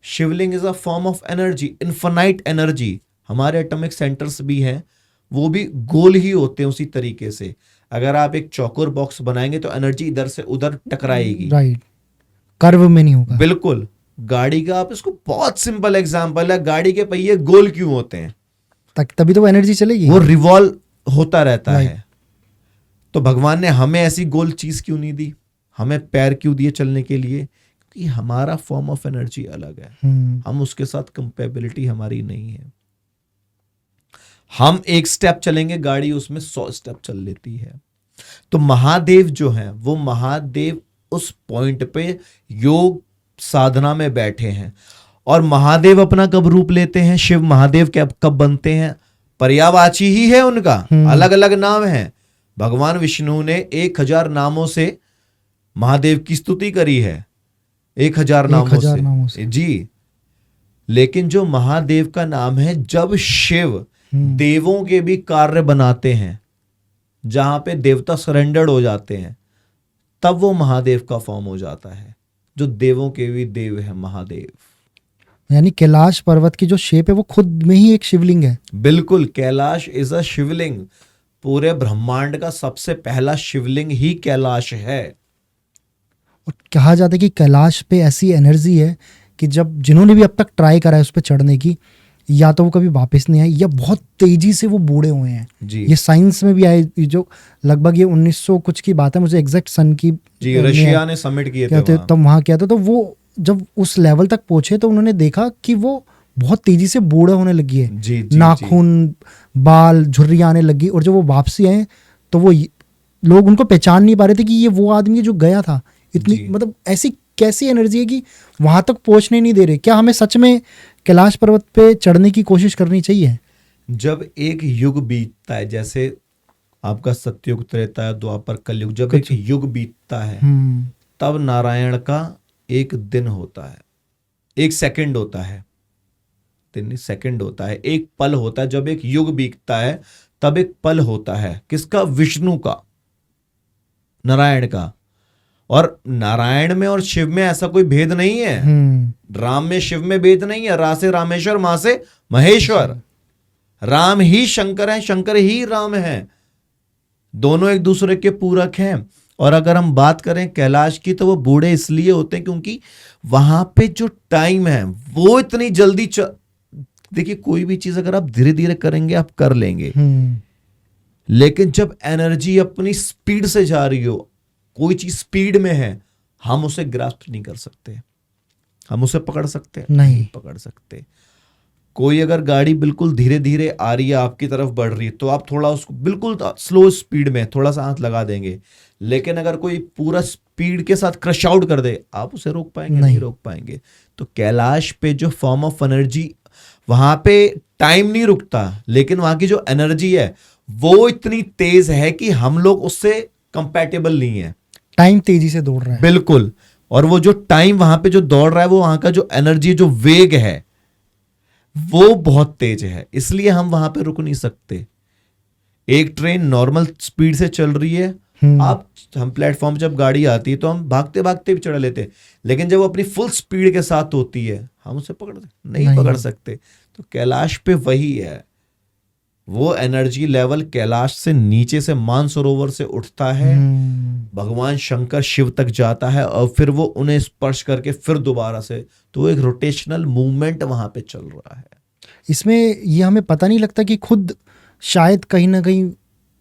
Shivling is a form of energy, infinite energy. हमारे एटॉमिक सेंटर्स भी हैं, वो भी गोल ही होते हैं उसी तरीके से। अगर आप एक चौकोर बॉक्स बनाएंगे तो एनर्जी इधर से उधर टकराएगी, राइट, कर्व में नहीं होगा। बिल्कुल। गाड़ी का, आप इसको बहुत सिंपल एग्जांपल है, गाड़ी के पहिए गोल क्यों होते हैं? तभी तो वो एनर्जी चलेगी, वो रिवॉल्व होता रहता Right. है। तो भगवान ने हमें ऐसी गोल चीज क्यों नहीं दी? हमें पैर क्यों दिए चलने के लिए? क्योंकि हमारा फॉर्म ऑफ एनर्जी अलग है, हम उसके साथ कंपेबिलिटी हमारी नहीं है। हम एक स्टेप चलेंगे, गाड़ी उसमें 100 स्टेप चल लेती है। तो महादेव जो है, वो महादेव उस पॉइंट पे योग साधना में बैठे हैं। और महादेव अपना कब रूप लेते हैं, शिव महादेव कब बनते हैं? पर्यायवाची ही है उनका, अलग अलग नाम है। भगवान विष्णु ने 1000 नामों से महादेव की स्तुति करी है, 1000 नामों से जी। लेकिन जो महादेव का नाम है, जब शिव देवों के भी कार्य बनाते हैं, जहां पे देवता सरेंडर्ड हो जाते हैं, तब वो महादेव का फॉर्म हो जाता है, जो देवों के भी देव है महादेव। यानी कैलाश पर्वत की जो शेप है वो खुद में ही एक शिवलिंग है। बिल्कुल, कैलाश इज अ शिवलिंग। पूरे ब्रह्मांड का सबसे पहला शिवलिंग ही कैलाश है। और कहा जाता है कि कैलाश पे ऐसी एनर्जी है कि जब जिन्होंने भी अब तक ट्राई करा है उस पर चढ़ने की, या तो वो कभी वापस नहीं आए या बहुत तेजी से वो बूढ़े हुए हैं जी। ये साइंस में भी आए, जो लगभग ये 1900 कुछ की बात है, मुझे एग्जैक्ट सन की जी, रशिया ने समिट किए थे तब वहाँ किया था। तो वो जब उस लेवल तक पहुंचे तो उन्होंने देखा कि वो बहुत तेजी से बूढ़े होने लगी है, जी, जी, नाखून, बाल, झुर्रियाँ आने लगी। और जब वो वापसी आए तो वो लोग उनको पहचान नहीं पा रहे थे कि ये वो आदमी है जो गया था। इतनी मतलब ऐसी कैसी एनर्जी है कि वहां तक पहुंचने नहीं दे रहे। क्या हमें सच में कैलाश पर्वत पे चढ़ने की कोशिश करनी चाहिए? जब एक युग बीतता है, जैसे आपका सत्ययुग, त्रेता, द्वापर, कलयुग, जब एक युग बीतता है तब नारायण का एक दिन होता है, एक सेकंड होता है, दिन सेकंड होता है, एक पल होता है। जब एक युग बीतता है तब एक पल होता है, किसका? विष्णु का, नारायण का। और नारायण में और शिव में ऐसा कोई भेद नहीं है। राम में शिव में भेद नहीं है। रा से रामेश्वर, मां से महेश्वर। राम ही शंकर है, शंकर ही राम है, दोनों एक दूसरे के पूरक हैं। और अगर हम बात करें कैलाश की, तो वो बूढ़े इसलिए होते हैं क्योंकि वहां पे जो टाइम है वो इतनी जल्दी देखिए, कोई भी चीज अगर आप धीरे धीरे करेंगे आप कर लेंगे, लेकिन जब एनर्जी अपनी स्पीड से जा रही हो, कोई चीज स्पीड में है, हम उसे ग्रास्प नहीं कर सकते। हम उसे पकड़ सकते हैं? नहीं पकड़ सकते। कोई अगर गाड़ी बिल्कुल धीरे धीरे आ रही है, आपकी तरफ बढ़ रही है, तो आप थोड़ा उसको बिल्कुल स्लो स्पीड में थोड़ा सा हाथ लगा देंगे। लेकिन अगर कोई पूरा स्पीड के साथ क्रश आउट कर दे, आप उसे रोक पाएंगे? नहीं रोक पाएंगे। तो कैलाश पे जो फॉर्म ऑफ एनर्जी, वहां पे टाइम नहीं रुकता, लेकिन वहां की जो एनर्जी है वो इतनी तेज है कि हम लोग उससे कंपैटिबल नहीं है। टाइम तेजी से दौड़ रहा है। बिल्कुल। और वो जो टाइम वहां पे जो दौड़ रहा है, वो वहां का जो एनर्जी, जो वेग है, वो बहुत तेज है, इसलिए हम वहां पे रुक नहीं सकते। एक ट्रेन नॉर्मल स्पीड से चल रही है, हम प्लेटफॉर्म जब गाड़ी आती है तो हम भागते भागते भी चढ़ लेते हैं, लेकिन जब वो अपनी फुल स्पीड के साथ होती है, हम उसे नहीं पकड़ सकते। तो कैलाश पे वही है, वो एनर्जी लेवल कैलाश से नीचे से मानसरोवर से उठता है, भगवान शंकर शिव तक जाता है, और फिर वो उन्हें स्पर्श करके फिर दोबारा से, तो एक रोटेशनल मूवमेंट वहां पे चल रहा है। इसमें ये हमें पता नहीं लगता कि खुद शायद कहीं ना कहीं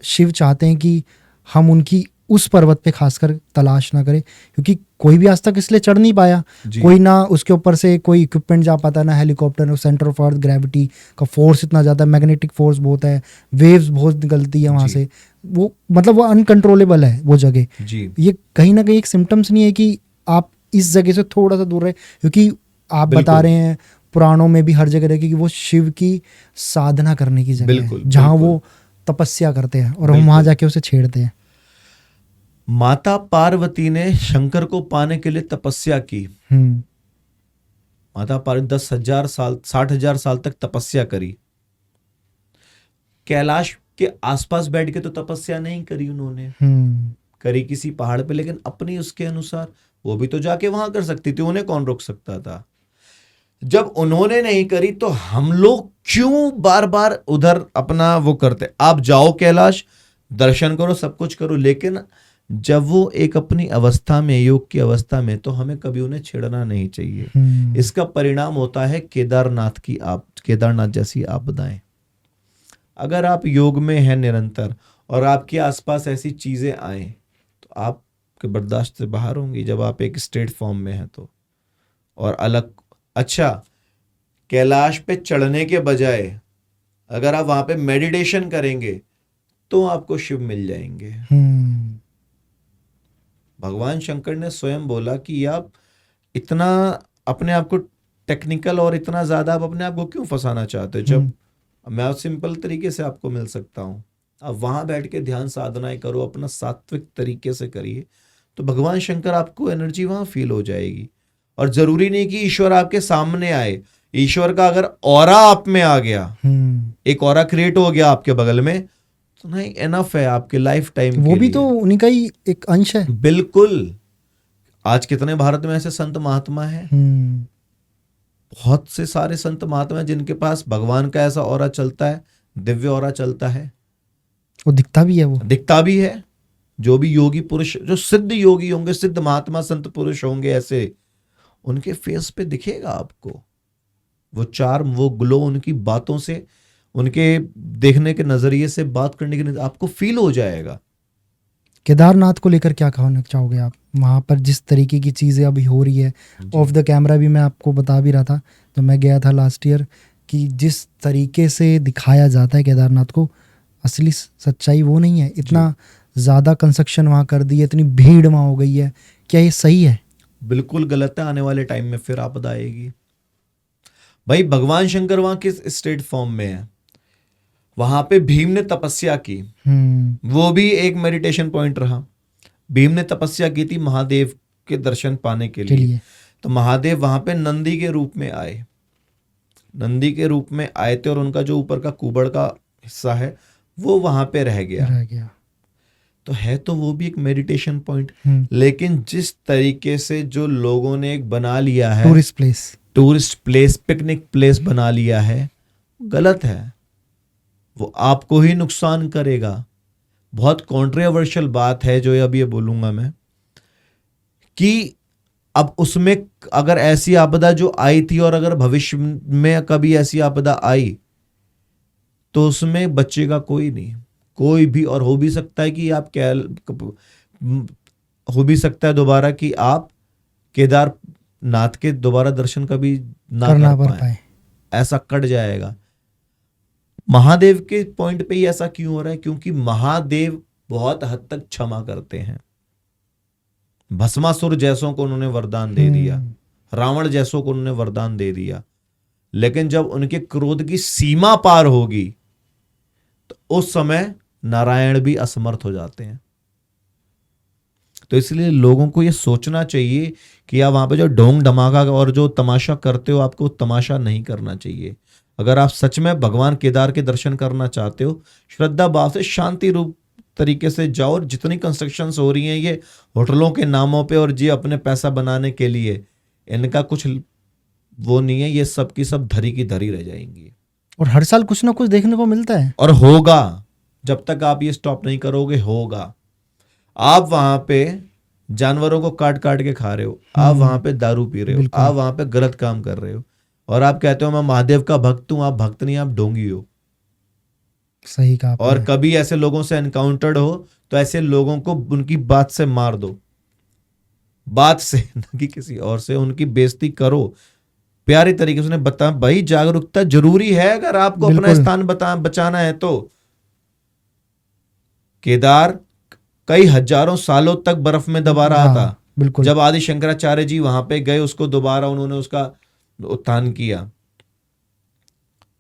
शिव चाहते हैं कि हम उनकी उस पर्वत पे खासकर तलाश ना करें, क्योंकि कोई भी आज तक इसलिए चढ़ नहीं पाया। कोई ना उसके ऊपर से कोई इक्विपमेंट जा पाता, ना helicopter, centre of earth gravity का फोर्स इतना ज़्यादा, मैग्नेटिक फोर्स बहुत है, वेव्स बहुत निकलती है वहाँ से, वो मतलब वो अनकंट्रोलेबल है वो जगह। ये कहीं ना कहीं एक सिम्टम्स नहीं है कि आप इस जगह से थोड़ा सा दूर रहे, क्योंकि आप बता रहे हैं पुराणों में भी हर जगह रहे कि वो शिव की साधना करने की जगह है, जहाँ वो तपस्या करते हैं और हम वहाँ जाके उसे छेड़ते हैं। माता पार्वती ने शंकर को पाने के लिए तपस्या की। माता पार्वती 10,000 साल 60,000 साल तक तपस्या करी। कैलाश के आसपास बैठ के तो तपस्या नहीं करी उन्होंने, करी किसी पहाड़ पे, लेकिन अपनी उसके अनुसार। वो भी तो जाके वहां कर सकती थी, उन्हें कौन रोक सकता था? जब उन्होंने नहीं करी तो हम लोग क्यों बार बार उधर अपना वो करते? आप जाओ कैलाश, दर्शन करो, सब कुछ करो, लेकिन जब वो एक अपनी अवस्था में, योग की अवस्था में, तो हमें कभी उन्हें छेड़ना नहीं चाहिए। इसका परिणाम होता है केदारनाथ जैसी आपदाएं। अगर आप योग में हैं निरंतर और आपके आसपास ऐसी चीजें आए तो आपके बर्दाश्त से बाहर होंगी, जब आप एक स्टेट फॉर्म में हैं तो। और अलग, अच्छा, कैलाश पे चढ़ने के बजाय अगर आप वहां पे मेडिटेशन करेंगे तो आपको शिव मिल जाएंगे। भगवान शंकर ने स्वयं बोला कि आप इतना अपने आप को टेक्निकल और इतना ज्यादा आप अपने आप को क्यों फंसाना चाहते हो, जब मैं सिंपल तरीके से आपको मिल सकता हूं। आप वहां बैठ के ध्यान साधनाएं करो, अपना सात्विक तरीके से करिए, तो भगवान शंकर आपको एनर्जी वहां फील हो जाएगी। और जरूरी नहीं कि ईश्वर आपके सामने आए, ईश्वर का अगर ऑरा आप में आ गया, एक ऑरा क्रिएट हो गया आपके बगल में, तो नहीं, एनफ है आपके लाइफ टाइम। वो भी तो उन्हीं का ही एक अंश है। बिल्कुल। आज कितने भारत में ऐसे संत महात्मा हैं, बहुत से सारे संत महात्मा हैं जिनके पास भगवान का ऐसा ऑरा चलता है, दिव्य ऑरा चलता है। वो दिखता भी है। जो भी योगी पुरुष, जो सिद्ध योगी होंगे, सिद्ध महात्मा संत पुरुष होंगे, ऐसे उनके फेस पे दिखेगा आपको वो चार्म, वो ग्लो, उनकी बातों से, उनके देखने के नजरिए से, बात करने के आपको फील हो जाएगा। केदारनाथ को लेकर क्या कहना चाहोगे आप? वहाँ पर जिस तरीके की चीज़ें अभी हो रही है, ऑफ द कैमरा भी मैं आपको बता भी रहा था, तो मैं गया था लास्ट ईयर, कि जिस तरीके से दिखाया जाता है केदारनाथ को, असली सच्चाई वो नहीं है। इतना ज़्यादा कंस्ट्रक्शन वहाँ कर दी है, इतनी भीड़ वहाँ हो गई है, क्या ये सही है? बिल्कुल गलत है। आने वाले टाइम में फिर आपदा आएगी। भाई भगवान शंकर वहाँ किस स्टेट फॉर्म में है? वहां पे भीम ने तपस्या की, वो भी एक मेडिटेशन पॉइंट रहा। भीम ने तपस्या की थी महादेव के दर्शन पाने के लिए। तो महादेव वहां पे नंदी के रूप में आए, नंदी के रूप में आए थे, और उनका जो ऊपर का कुबड़ का हिस्सा है वो वहां पे रह गया। तो है तो वो भी एक मेडिटेशन पॉइंट, लेकिन जिस तरीके से जो लोगों ने एक बना लिया है टूरिस्ट प्लेस, पिकनिक प्लेस बना लिया है, गलत है। वो आपको ही नुकसान करेगा। बहुत कॉन्ट्रोवर्शियल बात है जो अभी ये बोलूंगा मैं, कि अब उसमें अगर ऐसी आपदा जो आई थी और अगर भविष्य में कभी ऐसी आपदा आई तो उसमें बचेगा कोई नहीं, कोई भी। और हो भी सकता है कि आप हो भी सकता है दोबारा कि आप केदारनाथ के दोबारा दर्शन कभी ना कर पाए, ऐसा कट जाएगा। महादेव के पॉइंट पे ही ऐसा क्यों हो रहा है? क्योंकि महादेव बहुत हद तक क्षमा करते हैं। भस्मासुर जैसों को उन्होंने वरदान दे दिया, रावण जैसों को उन्होंने वरदान दे दिया, लेकिन जब उनके क्रोध की सीमा पार होगी तो उस समय नारायण भी असमर्थ हो जाते हैं। तो इसलिए लोगों को यह सोचना चाहिए कि आप वहां पे जो ढोंग धमाका और जो तमाशा करते हो, आपको तमाशा नहीं करना चाहिए। अगर आप सच में भगवान केदार के दर्शन करना चाहते हो, श्रद्धा भाव से शांति रूप तरीके से जाओ। और जितनी कंस्ट्रक्शंस हो रही हैं ये होटलों के नामों पे और जी अपने पैसा बनाने के लिए, इनका कुछ वो नहीं है, ये सब की सब धरी की धरी रह जाएंगी। और हर साल कुछ ना कुछ देखने को मिलता है और होगा, जब तक आप ये स्टॉप नहीं करोगे होगा। आप वहां पे जानवरों को काट काट के खा रहे हो, आप वहां पे दारू पी रहे हो, आप वहां पे गलत काम कर रहे हो, और आप कहते हो मैं महादेव का भक्त हूं। आप भक्त नहीं, आप ढोंगी हो। सही कहा। और कभी ऐसे लोगों से एनकाउंटर्ड हो तो ऐसे लोगों को उनकी बात से मार दो, बात से, न कि किसी और से। उनकी बेइज्जती करो प्यारे तरीके से। उन्हें बता भाई जागरूकता जरूरी है अगर आपको अपना स्थान बचाना है तो। केदार कई हजारों सालों तक बर्फ में दबा रहा था। बिल्कुल। जब आदि शंकराचार्य जी वहां पे गए, उसको दोबारा उन्होंने उसका उत्थान किया।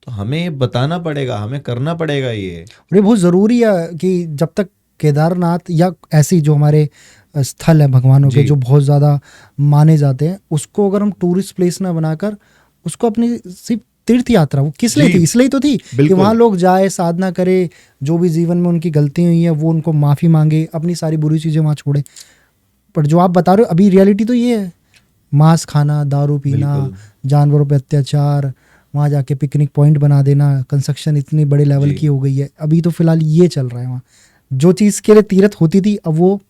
तो हमें बताना पड़ेगा, हमें करना पड़ेगा ये। और ये बहुत ज़रूरी है कि जब तक केदारनाथ या ऐसी जो हमारे स्थल है भगवानों के जो बहुत ज़्यादा माने जाते हैं, उसको अगर हम टूरिस्ट प्लेस ना बनाकर उसको अपनी सिर्फ तीर्थ यात्रा, वो किस लिए थी? इसलिए तो थी कि वहाँ लोग जाए, साधना करे, जो भी जीवन में उनकी गलती हुई है वो उनको माफ़ी मांगे, अपनी सारी बुरी चीज़ें वहाँ छोड़े। पर जो आप बता रहे हो अभी रियलिटी तो ये है, मांस खाना, दारू पीना, जानवरों पे अत्याचार, वहाँ जाके पिकनिक पॉइंट बना देना, कंस्ट्रक्शन इतनी बड़े लेवल की हो गई है। अभी तो फिलहाल ये चल रहा है वहाँ। जो चीज़ के लिए तीर्थ होती थी अब वो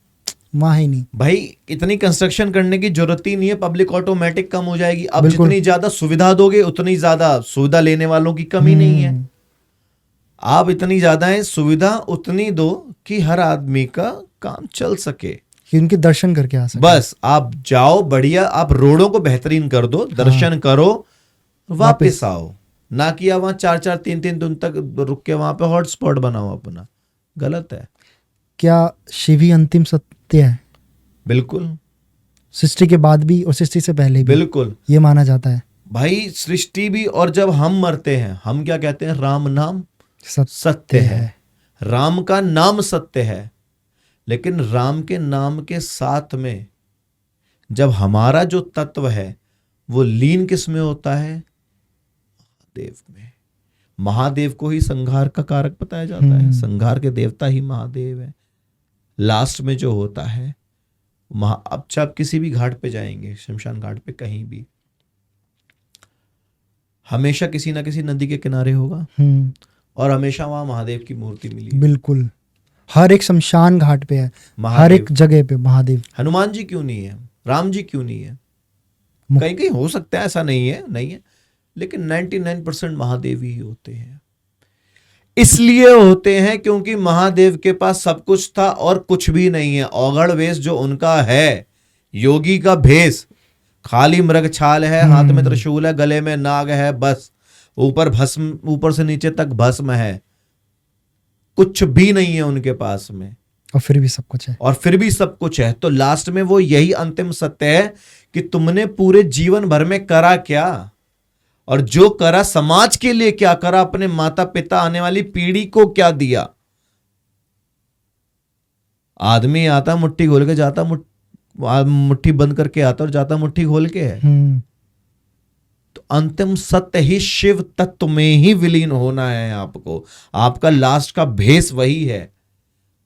वहाँ ही नहीं। भाई इतनी कंस्ट्रक्शन करने की जरूरत ही नहीं है, पब्लिक ऑटोमेटिक कम हो जाएगी। अब बिल्कुल। जितनी ज्यादा सुविधा दोगे उतनी ज्यादा सुविधा लेने वालों की कमी नहीं है। आप इतनी ज्यादा है सुविधा उतनी दो कि हर आदमी का काम चल सके, कि उनके दर्शन करके आ सके। बस आप जाओ बढ़िया, आप रोडों को बेहतरीन कर दो, दर्शन करो, वापस आओ। ना कि आप वहां 4-4 3-3 दिन तक रुक के वहां पे हॉटस्पॉट बनाओ अपना, गलत है। क्या शिव ही अंतिम सत्य है? बिल्कुल सृष्टि के बाद भी और सृष्टि से पहले भी बिल्कुल ये माना जाता है। भाई सृष्टि भी, और जब हम मरते हैं हम क्या कहते हैं? राम नाम सत्य है। राम का नाम सत्य है, लेकिन राम के नाम के साथ में जब हमारा जो तत्व है वो लीन किस में होता है? महादेव में। महादेव को ही संहार का कारक बताया जाता है, संहार के देवता ही महादेव है। लास्ट में जो होता है अब आप किसी भी घाट पे जाएंगे, शमशान घाट पे कहीं भी, हमेशा किसी ना किसी नदी के किनारे होगा और हमेशा वहां महादेव की मूर्ति मिली। बिल्कुल, हर एक शमशान घाट पे है, हर एक जगह पे महादेव। हनुमान जी क्यों नहीं है? राम जी क्यों नहीं है? कहीं कहीं हो सकता है, ऐसा नहीं है, लेकिन 99% महादेव ही होते हैं। इसलिए होते हैं क्योंकि महादेव के पास सब कुछ था और कुछ भी नहीं है। औगड़ वेश जो उनका है, योगी का भेष, खाली मृग छाल है, हाथ में त्रिशूल है, गले में नाग है, बस ऊपर भस्म, ऊपर से नीचे तक भस्म है, कुछ भी नहीं है उनके पास में, और फिर भी सब कुछ है। और फिर भी सब कुछ है। तो लास्ट में वो यही अंतिम सत्य है कि तुमने पूरे जीवन भर में करा क्या, और जो करा समाज के लिए क्या करा, अपने माता पिता आने वाली पीढ़ी को क्या दिया। आदमी आता मुट्ठी खोल के जाता, मुट्ठी बंद करके आता और जाता मुट्ठी खोल के है। तो अंतिम सत्य ही शिव तत्व में ही विलीन होना है आपको। आपका लास्ट का भेष वही है,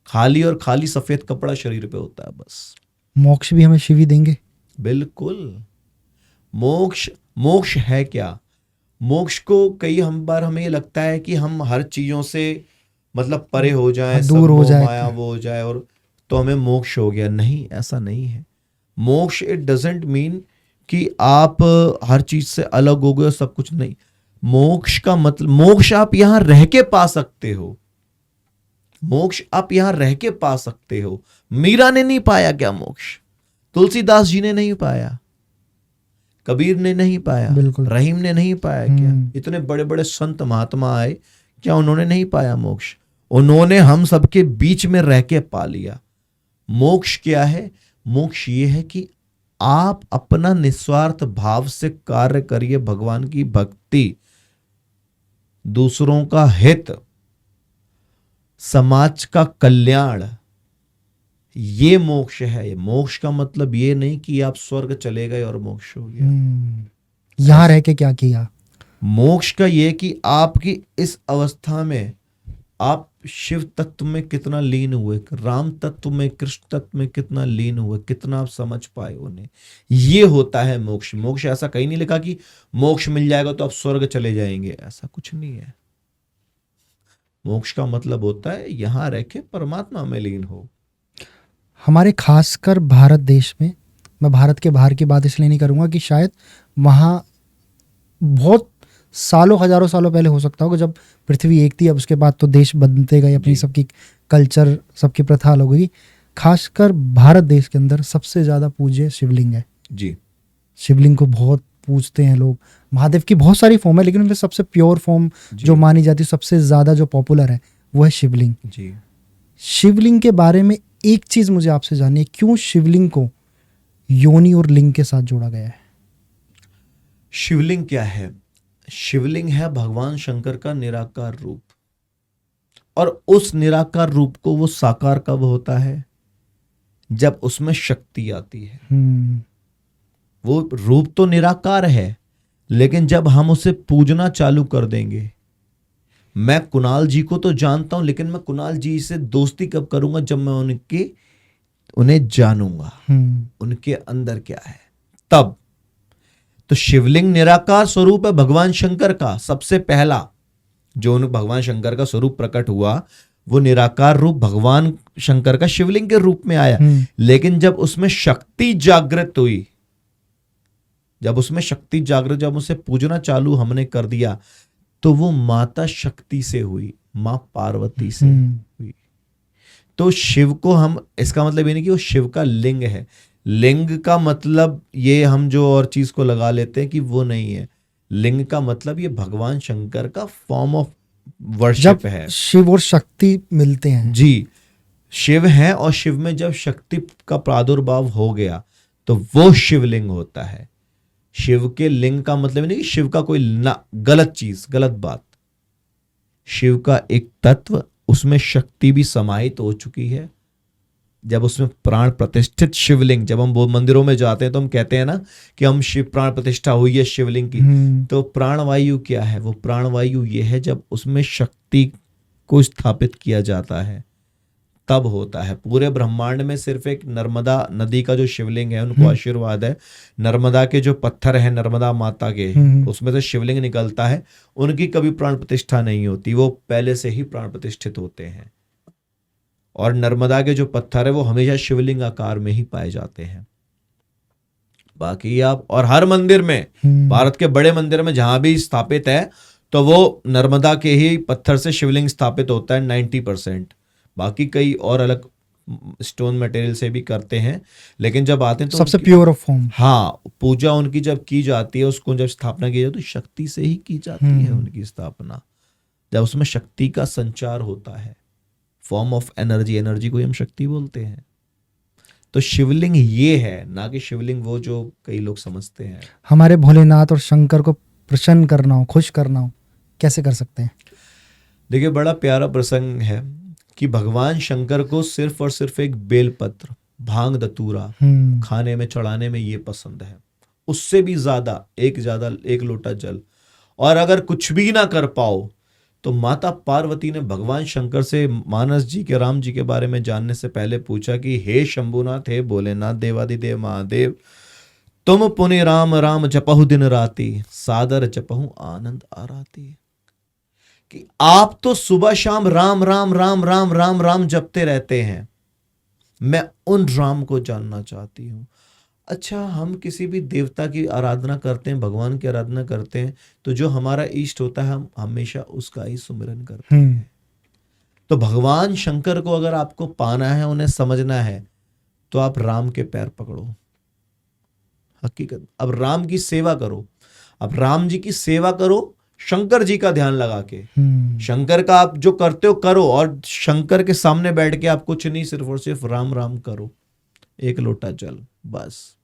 खाली और खाली सफेद कपड़ा शरीर पे होता है बस। मोक्ष भी हमें शिव ही देंगे। बिल्कुल। मोक्ष है क्या? मोक्ष को कई बार हमें ये लगता है कि हम हर चीजों से मतलब परे हो जाएं, दूर हो जाए, माया वो हो जाए और तो हमें मोक्ष हो गया। नहीं, ऐसा नहीं है। मोक्ष इट डजंट मीन कि आप हर चीज से अलग हो गए, सब कुछ नहीं। मोक्ष का मतलब, मोक्ष आप यहां रह के पा सकते हो। मोक्ष आप यहां रह के पा सकते हो। मीरा ने नहीं पाया क्या मोक्ष? तुलसीदास जी ने नहीं पाया, कबीर ने नहीं पाया, रहीम ने नहीं पाया क्या? इतने बड़े बड़े संत महात्मा आए, क्या उन्होंने नहीं पाया मोक्ष? उन्होंने हम सबके बीच में रह के पा लिया। मोक्ष क्या है? मोक्ष ये है कि आप अपना निस्वार्थ भाव से कार्य करिए, भगवान की भक्ति, दूसरों का हित, समाज का कल्याण, ये मोक्ष है। मोक्ष का मतलब ये नहीं कि आप स्वर्ग चले गए और मोक्ष हो गया। यहां रह के क्या किया? मोक्ष का ये कि आपकी इस अवस्था में आप शिव तत्व में कितना लीन हुए, राम तत्व में, कृष्ण तत्व में कितना लीन हुए, कितना आप समझ पाए उन्हें, ये होता है मोक्ष। मोक्ष ऐसा कहीं नहीं लिखा कि मोक्ष मिल जाएगा तो आप स्वर्ग चले जाएंगे, ऐसा कुछ नहीं है। मोक्ष का मतलब होता है यहां रह के परमात्मा में लीन हो। हमारे खासकर भारत देश में, मैं भारत के बाहर की बात इसलिए नहीं करूंगा कि शायद वहाँ बहुत सालों हजारों सालों पहले हो सकता होगा जब पृथ्वी एक थी, अब उसके बाद तो देश बनते गए, अपनी सबकी कल्चर, सबकी प्रथा अलग होगी। खासकर भारत देश के अंदर सबसे ज़्यादा पूज्य शिवलिंग है जी। शिवलिंग को बहुत पूजते हैं लोग। महादेव की बहुत सारी फॉर्म है, लेकिन उनमें सबसे प्योर फॉर्म जो मानी जाती है, सबसे ज़्यादा जो पॉपुलर है, वो है शिवलिंग जी। शिवलिंग के बारे में एक चीज़ मुझे आपसे जाननी है, क्यों शिवलिंग को योनि और लिंग के साथ जोड़ा गया है? शिवलिंग क्या है? शिवलिंग है भगवान शंकर का निराकार रूप, और उस निराकार रूप को वो साकार कब होता है? जब उसमें शक्ति आती है। वो रूप तो निराकार है, लेकिन जब हम उसे पूजना चालू कर देंगे, मैं कुणाल जी को तो जानता हूं, लेकिन मैं कुणाल जी से दोस्ती कब करूंगा? जब मैं उन्हें जानूंगा, उनके अंदर क्या है, तब। तो शिवलिंग निराकार स्वरूप है भगवान शंकर का। सबसे पहला जो भगवान शंकर का स्वरूप प्रकट हुआ वो निराकार रूप भगवान शंकर का शिवलिंग के रूप में आया। लेकिन जब उसमें शक्ति जागृत हुई, जब उसे पूजना चालू हमने कर दिया, तो वो माता शक्ति से हुई, मां पार्वती से हुई। तो शिव को हम, इसका मतलब ये नहीं कि वो शिव का लिंग है। लिंग का मतलब ये हम जो और चीज को लगा लेते हैं कि वो नहीं है। लिंग का मतलब ये भगवान शंकर का फॉर्म ऑफ वर्शिप है। शिव और शक्ति मिलते हैं जी, शिव है और शिव में जब शक्ति का प्रादुर्भाव हो गया तो वो शिवलिंग होता है। शिव के लिंग का मतलब नहीं कि शिव का कोई गलत चीज, गलत बात। शिव का एक तत्व, उसमें शक्ति भी समाहित हो चुकी है। जब उसमें प्राण प्रतिष्ठित शिवलिंग, जब हम वो मंदिरों में जाते हैं तो हम कहते हैं ना कि हम शिव प्राण प्रतिष्ठा हुई है शिवलिंग की, तो प्राणवायु क्या है? वो प्राणवायु ये है जब उसमें शक्ति को स्थापित किया जाता है, तब होता है। पूरे ब्रह्मांड में सिर्फ एक नर्मदा नदी का जो शिवलिंग है, उनको आशीर्वाद है। नर्मदा के जो पत्थर है, नर्मदा माता के, उसमें से शिवलिंग निकलता है, उनकी कभी प्राण प्रतिष्ठा नहीं होती, वो पहले से ही प्राण प्रतिष्ठित होते हैं। और नर्मदा के जो पत्थर है वो हमेशा शिवलिंग आकार में ही पाए जाते हैं। बाकी आप, और हर मंदिर में, भारत के बड़े मंदिर में जहां भी स्थापित है तो वो नर्मदा के ही पत्थर से शिवलिंग स्थापित होता है 90%। बाकी कई और अलग स्टोन मटेरियल से भी करते हैं, लेकिन जब आते हैं तो सबसे प्योर ऑफ फॉर्म। हाँ, पूजा उनकी जब की जाती है, उसको जब स्थापना की जाती है तो शक्ति से ही की जाती है उनकी स्थापना, जब उसमें शक्ति का संचार होता है, फॉर्म ऑफ एनर्जी। एनर्जी को हम शक्ति बोलते हैं। तो शिवलिंग ये है, ना कि शिवलिंग वो जो कई लोग समझते हैं। हमारे भोलेनाथ और शंकर को प्रसन्न करना हो, खुश करना हो, कैसे कर सकते हैं? देखिए, बड़ा प्यारा प्रसंग है कि भगवान शंकर को सिर्फ और सिर्फ एक बेलपत्र, भांग धतूरा खाने में चढ़ाने में ये पसंद है। उससे भी ज्यादा एक लोटा जल। और अगर कुछ भी ना कर पाओ तो माता पार्वती ने भगवान शंकर से मानस जी के, राम जी के बारे में जानने से पहले पूछा कि हे शंभुनाथ, हे भोलेनाथ, देवादिदेव महादेव, तुम पुनि राम राम जपहु दिन राती, सादर जपहु आनंद आराती। कि आप तो सुबह शाम राम राम राम राम राम राम जपते रहते हैं, मैं उन राम को जानना चाहती हूं। अच्छा, हम किसी भी देवता की आराधना करते हैं, भगवान की आराधना करते हैं, तो जो हमारा इष्ट होता है हम हमेशा उसका ही सुमिरन करते हैं। तो भगवान शंकर को अगर आपको पाना है, उन्हें समझना है, तो आप राम के पैर पकड़ो। हकीकत, अब राम की सेवा करो, अब राम जी की सेवा करो, शंकर जी का ध्यान लगा के। शंकर का आप जो करते हो करो, और शंकर के सामने बैठ के आप कुछ नहीं, सिर्फ और सिर्फ राम राम करो, एक लोटा जल, बस।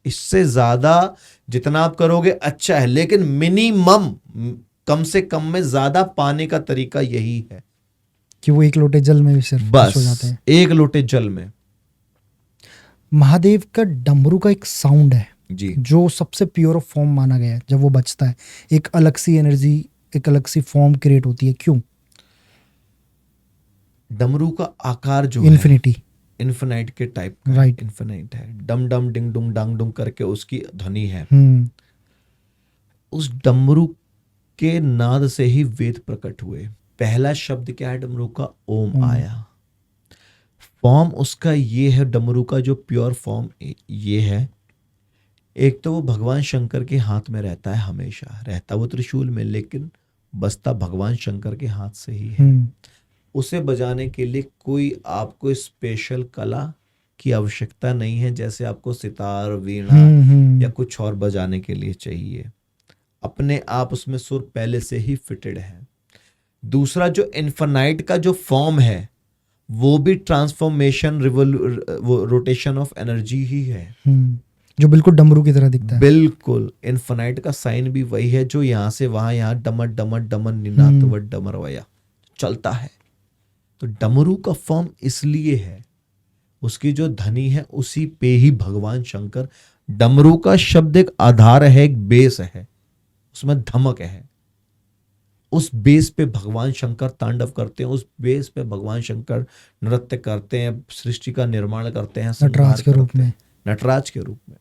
इससे ज्यादा जितना आप करोगे अच्छा है, लेकिन मिनिमम, कम से कम में ज्यादा पाने का तरीका यही है कि वो एक लोटे जल में भी सिर्फ बस हो जाते हैं। एक लोटे जल में। महादेव का डमरू का एक साउंड है जी, जो सबसे प्योर ऑफ फॉर्म माना गया है। जब वो बजता है, एक अलग सी एनर्जी, एक अलग सी फॉर्म क्रिएट होती है। क्यों? डमरू का आकार जो इन्फिनिटी, इन्फिनाइट के टाइप का, राइट, इन्फिनाइट है। डम डम डिंग डुंग डांग डुंग करके उसकी ध्वनि है। उस डमरू के नाद से ही वेद प्रकट हुए। पहला शब्द क्या है डमरू का? ओम आया। फॉर्म उसका ये है, डमरू का जो प्योर फॉर्म ये है। एक तो वो भगवान शंकर के हाथ में रहता है, हमेशा रहता वो त्रिशूल में, लेकिन बजता भगवान शंकर के हाथ से ही है। उसे बजाने के लिए कोई आपको स्पेशल कला की आवश्यकता नहीं है, जैसे आपको सितार, वीणा या कुछ और बजाने के लिए चाहिए। अपने आप उसमें सुर पहले से ही फिटेड है। दूसरा, जो इन्फिनाइट का जो फॉर्म है, वो भी ट्रांसफॉर्मेशन, रोटेशन ऑफ एनर्जी ही है, जो बिल्कुल डमरू की तरह दिखता है। बिल्कुल। इन्फिनाइट का साइन भी वही है, जो यहां से वहां, यहाँ डमर डमर डमर निनाद डमर वया चलता है। तो डमरू का फॉर्म इसलिए है, उसकी जो ध्वनि है उसी पे ही भगवान शंकर। डमरू का शब्द एक आधार है, एक बेस है, उसमें धमक है। उस बेस पे भगवान शंकर तांडव करते हैं, उस बेस पे भगवान शंकर नृत्य करते हैं, सृष्टि का निर्माण करते हैं, नटराज के रूप में। नटराज के रूप में।